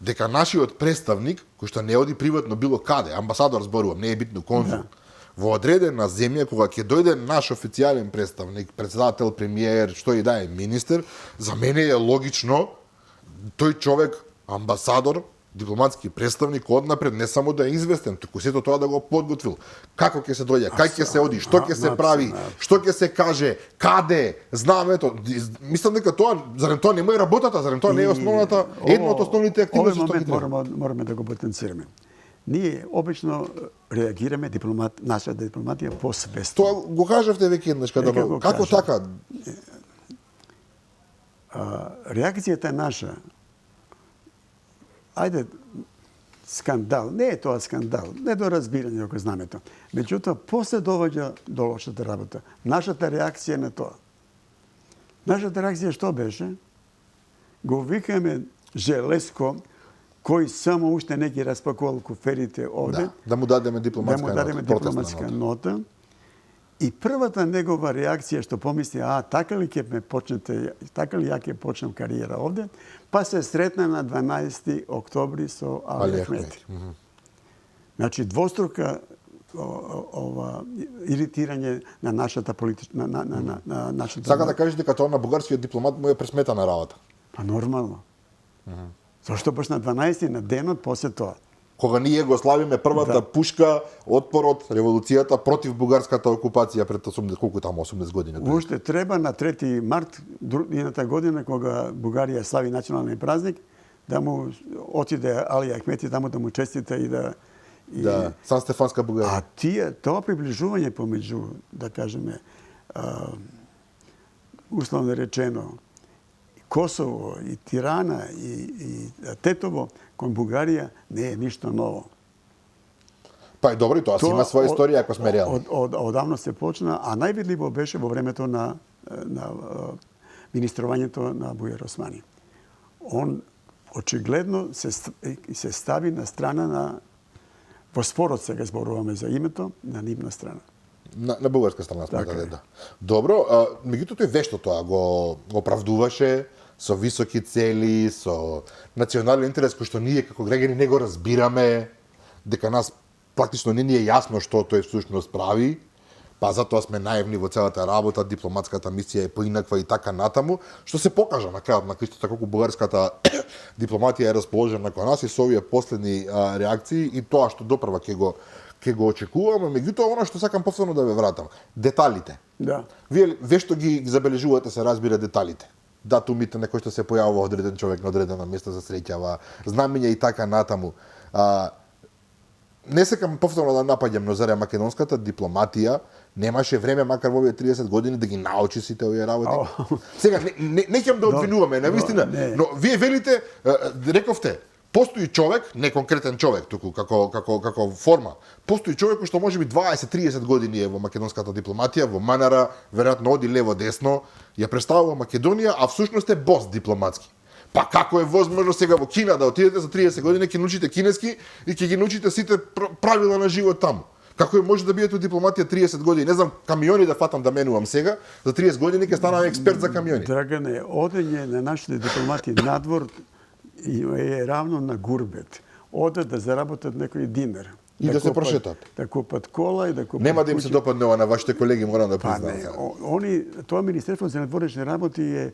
дека нашиот представник, кој што не оди приватно било каде, амбасадор зборувам, не е битно конзул, во одредена земја, кога ќе дојде наш официјален представник, председател, премиер, што и да е, министер, за мене е логично тој човек, амбасадор, дипломатски представник однапред не само да е известен, туку сето тоа да го подготвил. Како ќе се дојде, кај ќе се оди, што ќе се прави, што ќе се каже, каде, знамето. Мислам дека тоа, зарем тоа нема и работата, зарем тоа не е основната, една од основните активности што ги треба. Мораме да го потенцираме. Ние обично реагираме наша дипломатија посвесно. Тоа го кажавте веќе еднаш како така? Реакцијата е наша. Ајде, skandal. Не е тоа скандал, недоразбирање ако знамето. Меѓутоа, после доваѓа до лошата работа. Нашата реакција на тоа. Нашата реакција што беше? Го викаме Желеско, кој само уште не ги распакувал куферите овде. Да му дадеме дипломатска нота. И првата негова реакција што помисли, така ли ја ќе почнем кариера овде, па се сретна на 12. октобри со Али Ахмети. Значи, двострука иритирање на нашата политичка... Сака да кажете дека тоа на бугарскиот дипломат му е пресметана работа? Па нормално. Зашто баш на 12 на денот после тоа? Кога ние го славиме првата пушка, отпорот, револуцијата против бугарската окупација пред 80 години. Уште треба на 3 март едната година, кога Бугарија слави национален празник, да му отиде Али Ахмети таму да му честита и да... Сан Стефанска Бугарија. А тоа приближување помеѓу, да кажеме, условно речено, Косово и Тирана и Тетово кон Бугарија не е ништо ново. Па е добро и тоа си има своја историја ако сме реални. Одавно се почна, а највидливо беше во времето на министрувањето на Бујар Османи. Он очигледно се стави на страна на... Во спорот сега зборуваме за името, на нивна страна. На бугарска страна смятате, да. Добро, меѓутоа тој вешто тоа го оправдуваше со високи цели, со национален интерес кој што ние како граѓани не го разбираме, дека нас практично не ни е јасно што тој всушност прави, па затоа сме наивни во целата работа, дипломатската мисија е поинаква и така натаму, што се покажа на крајот на кристата колку бугарската дипломатија е расположена кон нас и со овие последни реакции и тоа што допрва ќе го очекуваме, меѓутоа она што сакам повторно да ве вратам, деталите. Да. Вие вешто ги забележувате се разбира деталите. Датумите на кои што се појавува одреден човек на одредено место за среќава, знамења и така натаму. Не сакам повторно да напаѓам, но заради македонската дипломатија немаше време, макар во овие 30 години, да ги научи сите овие работи. Сега, не ќе да обвинуваме, навистина, но вие велите, рековте, постои човек, не конкретен човек, туку како форма, постои човек што може би 20-30 години е во македонската дипломатија, во манера, веројатно оди лево-десно, ја представува Македонија, а всушност е бос дипломатски. Па како е возможно сега во Кина да отидете за 30 години, ќе научите кинески и ќе ги научите сите правила на живот таму? Како може да бидете во дипломатија 30 години? Не знам, камиони да фатам да менувам сега, за 30 години ќе станам експерт за камиони. Драгане, одење на нашите дипломати надвор е равно на гурбет. Одат да заработат некој динар. И да се прошетат. Да купат кола и да купат... Нема да им се допадне ова на вашите колеги, морам да признам. Тоа Министерство за надворешни работи е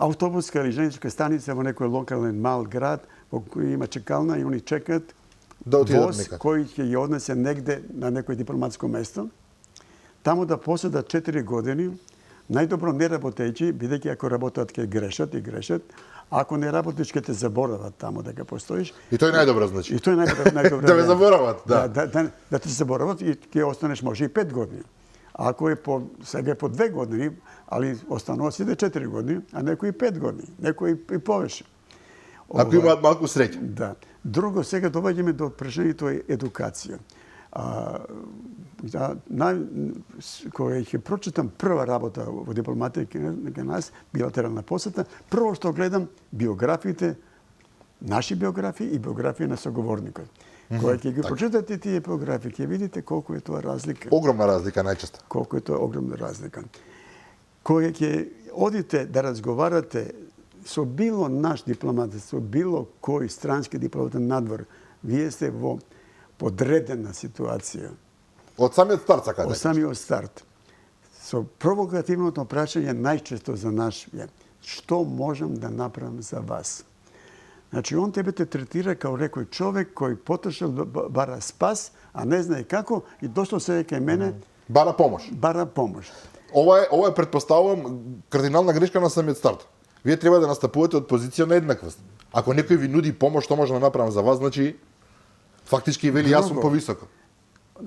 автобуска или железничка станица во некој локален мал град, во кој има чекална и они чекат воз кој ќе ја однесе негде на некој дипломатско место. Таму да поседат 4 години, најдобро не работејќи, бидејќи ако работат ќе грешат и грешат, ако не работиш ќе те заборават таму дека постоиш. И тоа е најдобро значи. И тоа е најдобро. Да ве заборават, да. Да те заборават и ќе останеш може и 5 години. Ако е сега е по 2 години, али останува сите 4 години, а некои 5 години, некои и повеќе. Ако имаат малку среќа. Да. Друго, сега доваѓаме до прашањето едукација. Кога ќе прочитам прва работа во дипломатија кај нас, билатерална посета, прво што гледам биографиите, наши биографии и биографија на соговорникот. Кога ќе ги прочитате тие биографии, ќе видите колку е тоа разлика. Огромна разлика најчесто. Колку е тоа огромна разлика. Кога ќе одите да разговарате со било наш дипломат, со било кој странски дипломат надвор, вие сте во подредена ситуација. Од самиот старт, сака да. Од самиот старт. Со провокативното прашање најчесто за наш е што можам да направам за вас? Значи, он тебе те третира као некој човек кој потрошил бара спас, а не знае како, и дошло се кај мене... Бара помош. Бара помош. Ова е предпоставувам, кардинална грешка на самиот старт. Вие треба да настапувате од позиција на еднаквост. Ако некој ви нуди помош, што може да направам за вас, значи, фактички вели јас сум повисоко.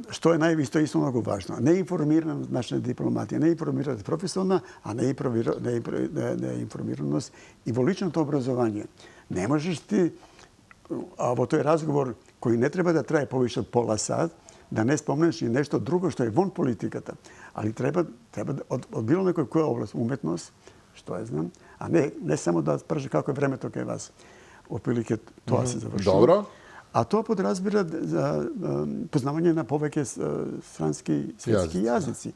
Што е највисто исто многу важно. Не информирана нашата дипломатија, не информираност професионална, а не информираност и во личното образование. Не можеш ти a ovo to je razgovor koji ne treba da traje poviše od pola sat, da ne spomeneš i nešto drugo što je von politikata. Ali treba od bilo nekoj koja oblast, umetnost, što ja znam, a ne samo da praži kako je vreme to kaj vas. Oprilike to se završilo. Dobro. A to podrazbira za poznavanje na poveke stranski svjetski jazici.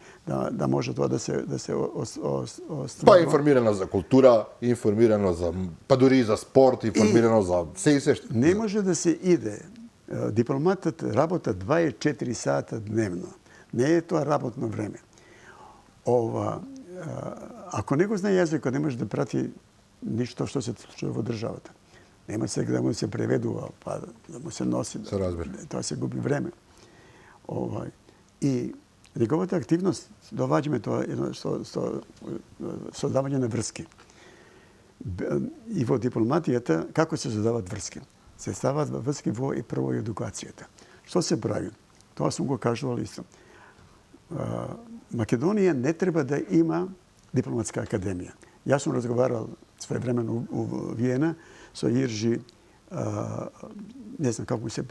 Da može to da se ostvari. Pa informirano za kultura, informirano za paduri, za sport, informirano za sve i sve što. Ne može da se ide. Diplomat rabota 24 sata dnevno. Ne je to rabotno vreme. Ako neko zna jezik, ne može da prati ništa što se slučaju održavate. Nema se da mu se prevedu, pa da mu se nosi. To se gubi vreme. I njegovata aktivnost dovađa to jedno sozdavanje na vrski. I vo diplomatijata, kako se sozdavati vrski? Se stava vrski vo i prvo edukacijata. Što se pravi? To sam go kažuvali isto. Makedonija ne treba da ima diplomatska akademija. Ja sam razgovarao svoje vremeno u Vijena sa Irži, ne znam kako se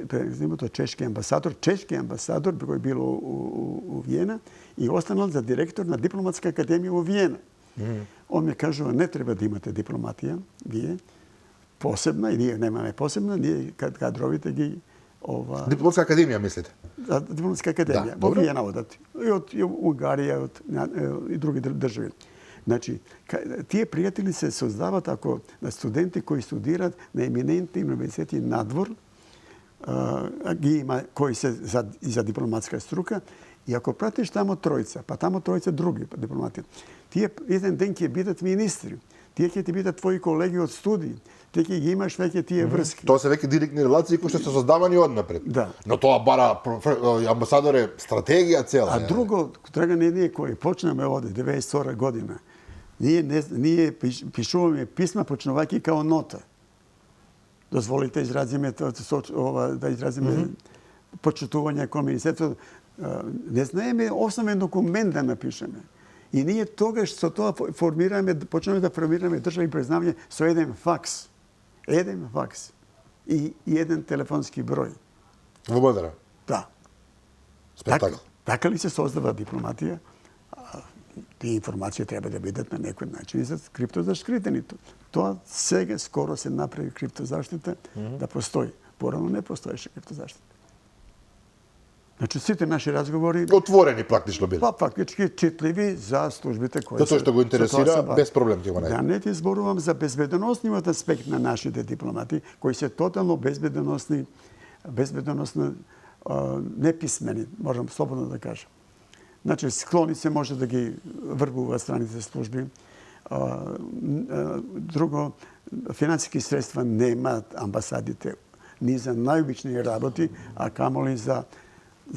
prezima, to češki ambasador koji je bilo u Vijena i ostao za direktor na diplomatska akademija u Vijena. On mi kaže, ne treba da imate diplomatija, nije posebna, i nema posebna, nije kadrovite gi. Diplomatska akademija, mislite? Da, diplomatska akademija. U Vijena odati. I od Ungarije i drugi državi. Znači, tije prijatelji se sozdavati ako studenti koji studiraju na eminentnim univerziteti nadvor, koji se za diplomatska struka, i ako pratiš tamo trojica, pa tamo trojica drugi diplomati, tije jedan den će biti ministri, tije će ti biti tvoji kolegi od studiji, tije će imaš veke tije vrski. To se veke direktne relacije koji su sozdavani odnapred. Da. No to bara ambasadore strategija cela. A drugo, treba nije koji počneme ovdje, 90 godina, nije pišuo mi pisma počnovaki kao nota. Dozvolite da izrazime počutovanje kao ministarstvo. Ne znajeme osnoven dokument da napišeme. I nije toga što to počnemo da formirame državi priznavanje sa jedan faks. Jedan faks. I jedan telefonski broj. Vobodara? Da. Spektakl. Tako li se sozdava diplomatija? Ti informacije treba da biti na neki način i za kriptozaštiteni. To svega skoro se napravi kriptozaštita da postoji. Poravno ne postojeće kriptozaštita. Znači, svi te naši razgovori... Otvoreni praktično bili. Pa faktički čitljivi za službite koje... To što go interesira, bez problem ti go najde. Ja ne ti zboruvam za bezbedonosni aspekt na našite diplomati, koji se totalno bezbedonosno nepismeni, možem slobodno da kažem. Znači, skloni se može da gi vrbuva stranice službi. Drugo, financijski sredstva nema ambasadite ni za najobičnije raboti, a kamoli za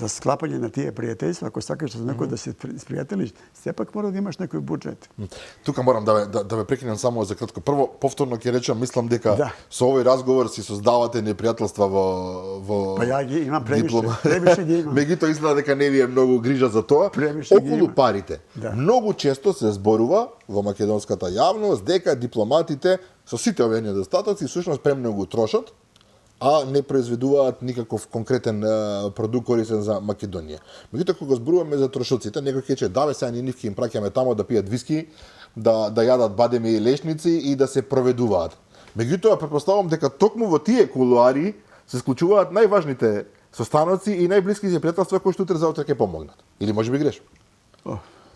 sklapanje na tije prijateljstva. Ako sakaš za neko da se sprijateljiš, sepak mora da imaš nekoj budžet. Тука морам да ве прекинем само за кратко. Прво, повторно ќе речам, мислам дека со овој разговор си создавате непријателства во Па ја ги имам премише ги имам. Меѓутоа изгледа дека не ви е многу грижа за тоа. Околу парите. Многу често се зборува во македонската јавност дека дипломатите со сите овие недостатоци всушност премногу трошат, а не произведуваат никаков конкретен продукт корисен за Македонија. Меѓутоа, кога зборуваме за трошоците, некој ќе рече, да, сега ние нивки им праќаме тамо да пијат виски, да јадат бадеми и лешници и да се проведуваат. Меѓутоа, претпоставувам дека токму во тие кулуари се склучуваат најважните состаноци и најблиските пријателства кои што утре заутре ќе помогнат. Или може би грешам?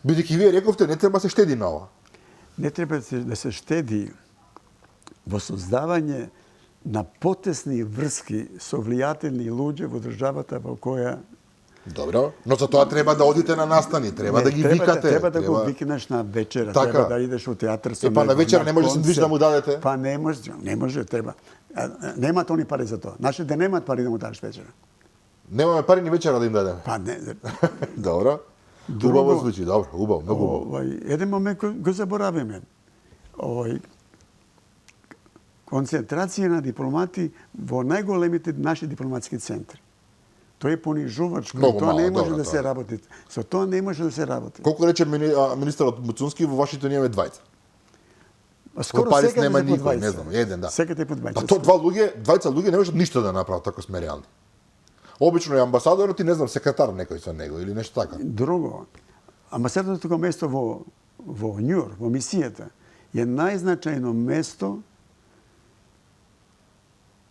Бидејќи вие рековте, не треба се штеди на ова. Не треба да се штеди во создавање на потесни врски со влијателни луѓе во државата во која... Добро, но за тоа треба да одите на настани, треба да ги викате. Треба да го викнеш на вечера, треба да идеш у театар со... Па на вечера не може сандвич да му дадете? Па не може, треба. Немат они пари за тоа. Нашите немаат пари да му дадеш вечера. Немаме пари ни вечера да им дадеме? Па не. Добро. Убаво звучи, добро, убаво, многу убаво. Еден момент го забораваме. Концентрација на дипломати во најголемите наши дипломатски центри. Тоа е понижувачко. Тоа не може да се работи. Со тоа не може да се работи. Колку рече министерот Муцунски, во Вашингтон имаме двајца? Скоро Париз секаде нема се по никој, 20. не знам, еден, да. Секаде по 20. Па то двајца луѓе не можат ништо да направат, ако сме реални. Обично е амбасадорот и не знам, секретар некој со него или нешто така. Друго, амбасадорското место во Њујорк, во мисијата, е најзначајно место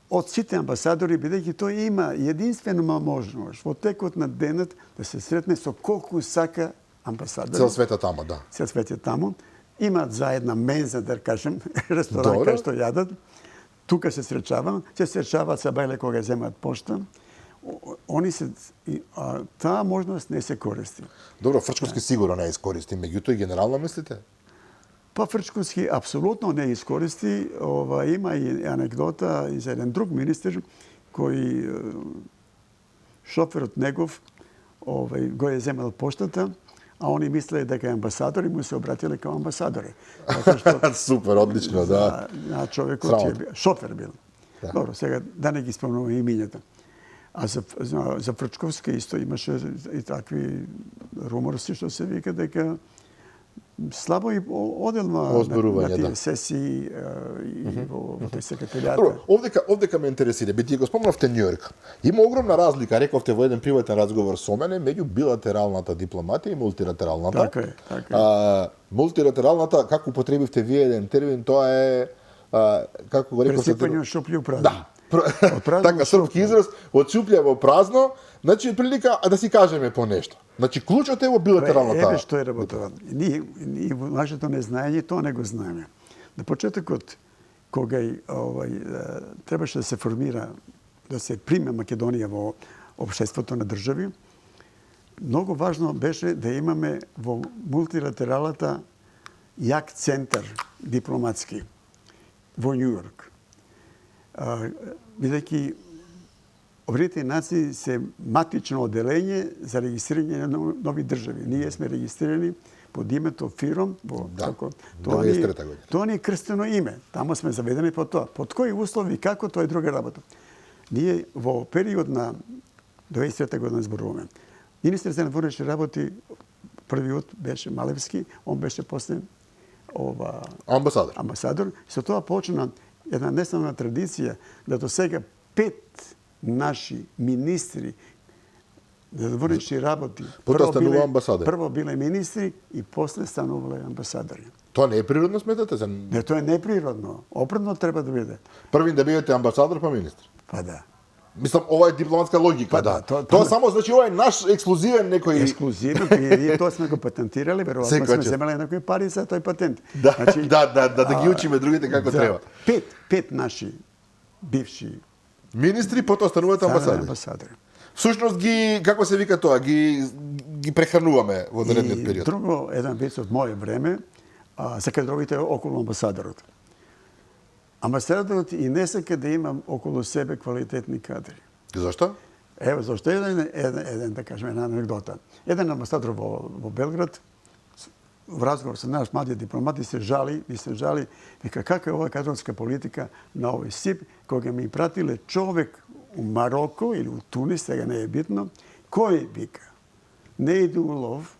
од сите амбасадори, бидејќи тој има единствена можност во текот на денот да се сретне со колку сака амбасадори. Цел свет е тамо, да. Цел свет е тамо. Имаат заедна менза, да кажем, ресторан кај што јадат. Тука се сречаваат са бајле кога земаат пошта. Они се таа можност не се користи. Добро, Фрчковски сигурно не искористи, меѓутоа генерално мислите? Па Фрчковски апсолутно не искористи. Има и анекдота и за еден друг министер кој шоферот негов го е земал поштата, а они мислеле дека е амбасадор и му се обратиле као амбасадори. Супер, одлично, да. На човекот шофер бил. Да. Добро, сега да не ги спомнувам имињата. А за Фрчковска исто имаше и такви руморси што се вика дека слабо и оделма на тие сесии и во тој секретаријата. Добро, овдека ме интересира, би ти го спомнавте Њујорк. Има огромна разлика, рековте во еден приватен разговор со мене, меѓу билатералната дипломатија и мултилатералната. Така е, така е. Мултилатералната, како употребивте вие еден термин, тоа е како го рековте? Пресипање од шуплје у празно. Да. Така српски израз, од шуплја во празно, значи прилика да си кажеме по нешто. Значи клучот е во билатералната. Еве што е работава. Ние во нашето незнаење тоа не го знаеме. На почетокот кога требаше да се формира, да се приме Македонија во општеството на држави, многу важно беше да имаме во мултилатералата јак центар дипломатски во Њујорк. Бидејќи Обединетите нации се матично оделење за регистрирање на нови држави. Ние сме регистрирани под името ФИРОМ. Тоа ни е крстено име. Тамо сме заведени по тоа. Под кои услови, како, тоа е друга работа. Ние во период на 23-та година зборуваме. Министер за внатрешни работи, првиот беше Малевски, он беше после амбасадор. Со тоа почна една неславна традиција да до сега 5 наши министри за внатрешни работи прво биле министри и после станувале амбасадори. Тоа не е природно, сметате? Не, тоа е неприродно. Опредно треба да биде. Првин да бидете амбасадор па министр. Па да. Мислам, ова е дипломатска логика, да. Тоа само значи ова е наш ексклузивен некој... Ексклузивен, и тоа сме го патентирали, веројатно сме земале некои пари за тој патент. Да ги учиме другите како треба. 5 наши бивши министри, потоа стануваат амбасадори. Всушност како се вика тоа, ги прехрануваме во наредниот период. Друго, еден вец од моје време, за кадровите околу амбасадорот. Амбасадорот и не сака да има околу себе квалитетни кадри. Зошто? Ево, зашто еден да кажем, една анекдота. Еден амбасадор во Белград, в разговор со наш млади дипломати се жали, вика каква е ова кадровска политика на овој СИП, кога ми пратиле човек у Мароко или у Тунис, сега не е битно, кој вика не иде у лов,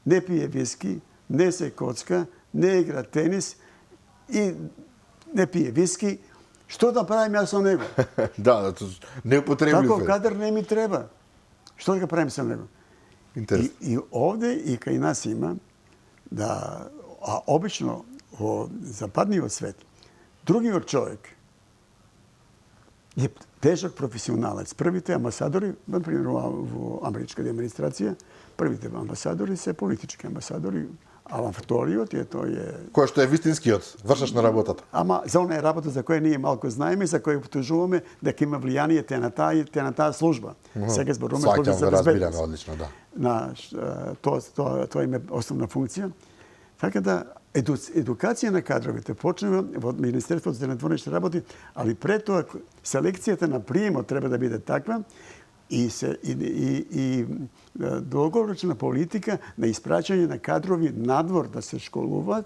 не пие виски, не се коцка, не игра тенис и не пие виски, што да правим јас со него? Да, неупотреблив е. Таков кадар не ми треба. Што да го правим со него? Интересно. И овде и кај нас има а обично во западниот свет, другиот човек е тежок професионалец. Првите амбасадори, например во америчката администрација, првите амбасадори се политички амбасадори, а вториот тој е... Кој што е вистинскиот, вршаш на работата. Ама за онаа работа за која ние малку знаеме, за која потужуваме дека има влијание те на таа служба. Сега зборуваме служба за безбедност. Одлично, да. Тоа има основна функција. Така да едукација на кадровите почнува во Министерството за внатрешни работи, али пред тоа селекцијата на приемот треба да биде таква и долгорочна политика на испраќање на кадрови надвор да се школуваат,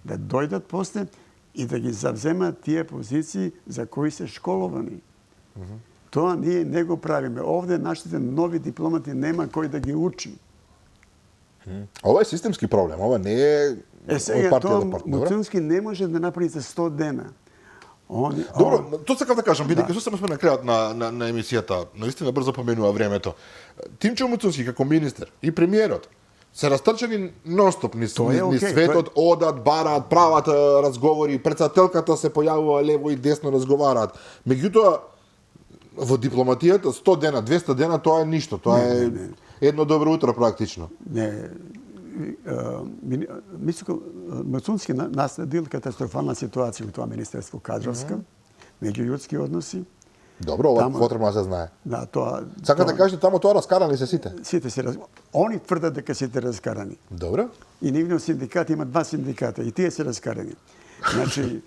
да дојдат после и да ги завземат тие позиции за кои се школовани. Тоа ние не го правиме. Овде нашите нови дипломати нема кој да ги учи. Ова е системски проблем. Ова не е Сега, партија тоа до партија. Муцунски не може да направи за 100 дена. Добро, тоа сакав да кажам, бидејќи сосема сме на крајот на емисијата, наистина брзо поменува времето. Тимчо Муцунски како министер и премиерот се растрчани нонстоп низ светот, одат, бараат, прават разговори, председателката се појавува лево и десно разговараат. Меѓутоа, во дипломатијата 100 дена, 200 дена, тоа е ништо, тоа е едно добро утро практично. Не, Муцунски наследил катастрофална ситуација во тоа министерство кадровска, меѓуљудски односи. Добро, ова потребно да се знае. Да, тоа. Сака да кажете таму тоа раскарани се сите? Сите се Они тврдат дека сите раскарани. Добро. И нивниот синдикат има 2 синдиката и тие се раскарани. Значи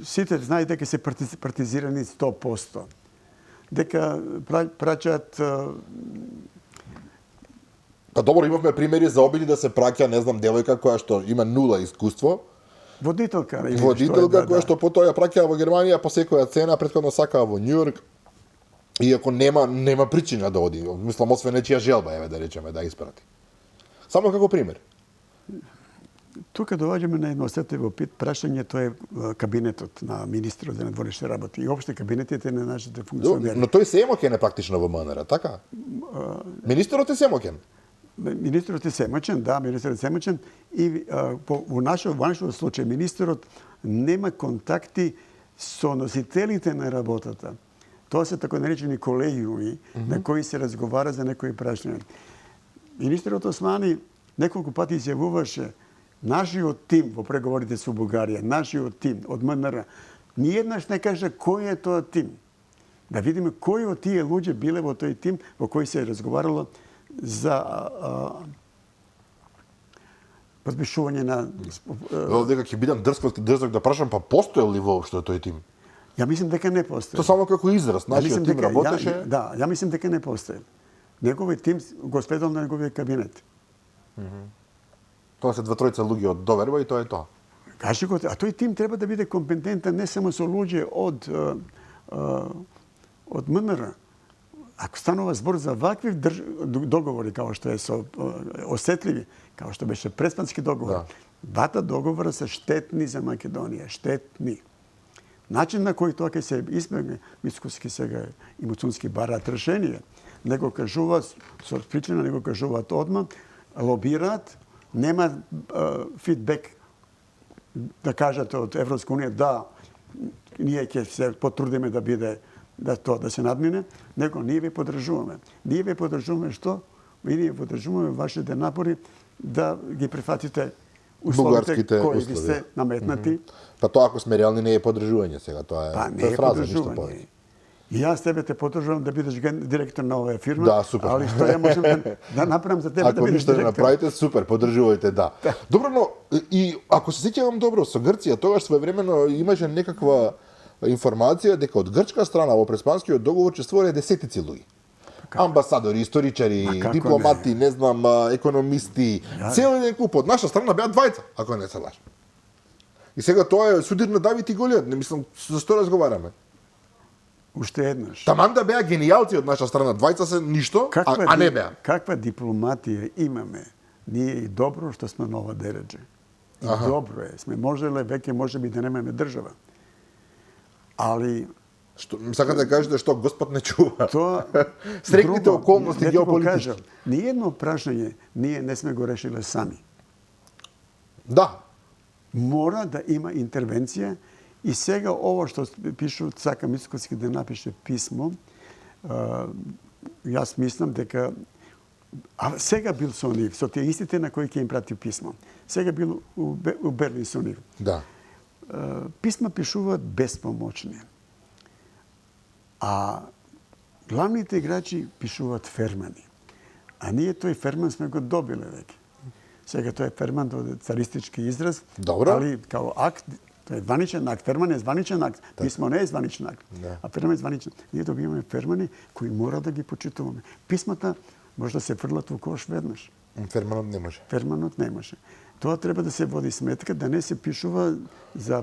сите знаат дека се партизирани 100%. Дека праќаат Па добро, имавме примери за обиди да се праќа, не знам, девојка која што има нула искуство. Водителка која што потоа ја праќа во Германија по секоја цена, претходно сакаа во Њујорк. Иако нема причина да оди. Мислам, освен нечија желба, еве да речеме, да испрати. Само како пример. Тука доаѓаме на едно осетливо прашање, тоа е кабинетот на министрот за надворешни работи и опште кабинетите на нашите функционери. Но тој се емоќен практично во МНР, така? Министерот е се емоќен. Министерот е семоќен, да, министерот е семоќен и во нашиот случај министерот нема контакти со носителите на работата. Тоа се така наречени колегиуми на кои се разговара за некои прашања. Министерот Османи неколку пати изјавуваше нашиот тим во преговорите со Бугарија, нашиот тим од МНР, ниеднаш не кажа кој е тоа тим. Да видиме кои од тие луѓе биле во тој тим во кој се разговарало за подпишување на... Дека ќе бидам дрзок да прашам, па постоел ли воопшто тој тим? Ја мислам дека не постои. Тоа само како израз, нашиот тим работеше? Да, ја мислам дека не постои. Неговиот тим го следел на неговиот кабинет. Тоа се 2-3 луѓе од доверба и тоа е тоа. Кажи го, а тој тим треба да биде компетентен не само со луѓе од МНР. Ако станува збор за вакви договори, како што е со осетливи, како што беше Преспански договор, двата договора се штетни за Македонија, штетни. Начин на кој тоа ќе се избегне, Мицкоски сега и Муцунски бараат решение, не го кажуваат со причина, не го кажуваат одма, лобираат, нема фидбек да кажат од Европска унија да ние ќе се потрудиме да биде да се надмине, него ние ви поддржуваме. Ние ви поддржуваме што? Ние поддржуваме вашите напори да ги прифатите условите кои ви се наметнати. Па тоа ако сме реални не е поддржување сега, тоа е не е фраза, ништо повеќе. И јас тебе те поддржувам да бидеш директор на оваа фирма, да, супер. Али што ја можам да направам за тебе да бидеш директор. Ако ништо не направите, супер, поддржувајте, да. Добро, но и ако се сеќавам добро со Грција, тогаш своевремено имаше некаква информација дека од грчка страна во Преспанскиот договор чествувале десетици луѓе. Амбасадори, историчари, дипломати, не знам, економисти, цел еден куп. Од наша страна беа двајца, ако не се лажам. И сега тоа е судир на Давид и Голијат, не мислам за што разговараме. Уште еднаш. Таман да беа генијалци од наша страна, двајца се ништо, а не беа. Каква дипломатија имаме? Ние и добро што сме нова дередже. И добро е. Сме можеле веќе можеби да немаме држава. Али сакате да кажете што Господ не чува. Тоа стрекните околности геополитички. Ниедно прашање ние не сме го решиле сами. Да. Мора да има интервенција и сега ово што пишува сака Мицкоски да напише писмо, јас мислам дека сега бил со нив, со тие истите на кои ќе им прати писмо. Сега бил у Берлин со нив. Да. Писма пишуваат безпомочни. А главните играчи пишуваат фермани. А ние тој ферман сме го добиле веќе. Сега тој ферман тоа е царистички израз, али као акт, тоа е званичен акт. Ферман е званичен акт. Писмо не е званичен акт. А ферман е званичен. Ние добиваме фермани кои мора да ги почитуваме. Писмата може да се фрлат во кош веднаш. Ферманот не може. Ферманот не може. Тоа треба да се води сметка, да не се пишува за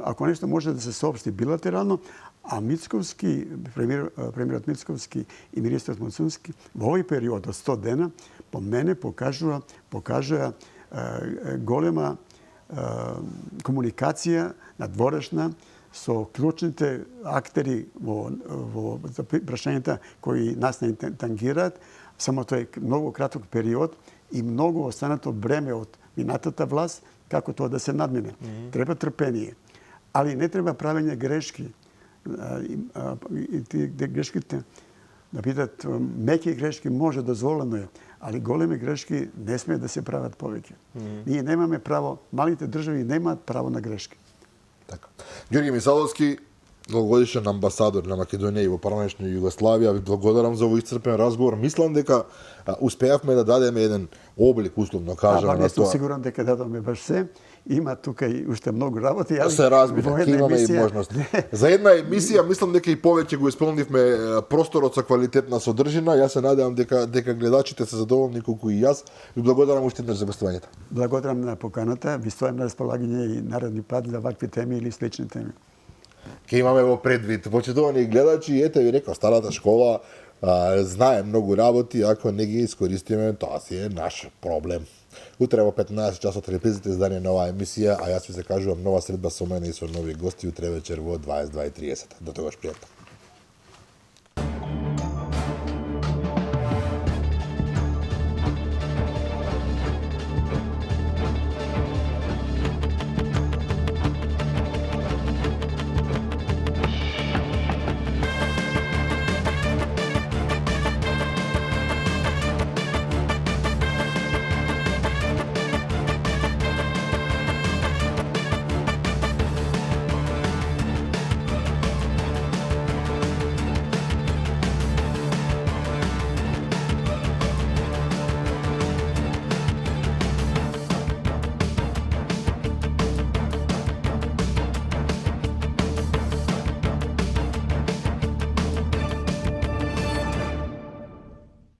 ако нешто може да се соопшти билатерално, а Мицковски, премиерот Мицковски и министерот Муцунски во овој период од 100 дена по мене покажаа голема комуникација надворешна со клучните актери во прашањата кои нас не тангираат. Само тоа е многу краток период и многу останато бреме од минатата власт, како тоа да се надмине. Треба трпение. Али не треба правење грешки. И тие грешките, да бидат меки грешки, може дозволено е, али големи грешки не смеат да се прават повеќе. Ние немаме право, малите држави немаат право на грешки. Така. Ѓорѓе Мисаловски, многогодишен амбасадор на Македонија и во паралелна Југославија, ви благодарам за овој исцрпен разговор. Мислам дека успеавме да дадеме еден облик, условно кажано, на тоа. Не сум сигурен дека дадоме баш се. Има тука и уште многу работи. Се разбира, имаме и можност. За една емисија, мислам дека и повеќе го исполнивме просторот со квалитетна содржина. Јас се надевам дека гледачите се задоволни колку и јас. Ви благодарам уште еднаш за гостувањето. Благодарам на поканата. Ви стојам на располагање и наредни пат за вакви теми или слични теми. Ке имаме во предвид. Почитувани гледачи, ете ви реков, старата школа знае многу работи, ако не ги искористиме, тоа си е наш проблем. Утре во 15 часот репризите издание на оваа емисија, а јас ви се кажувам нова средба со мене и со нови гости утре вечер во 22:30. До тогаш пријатно.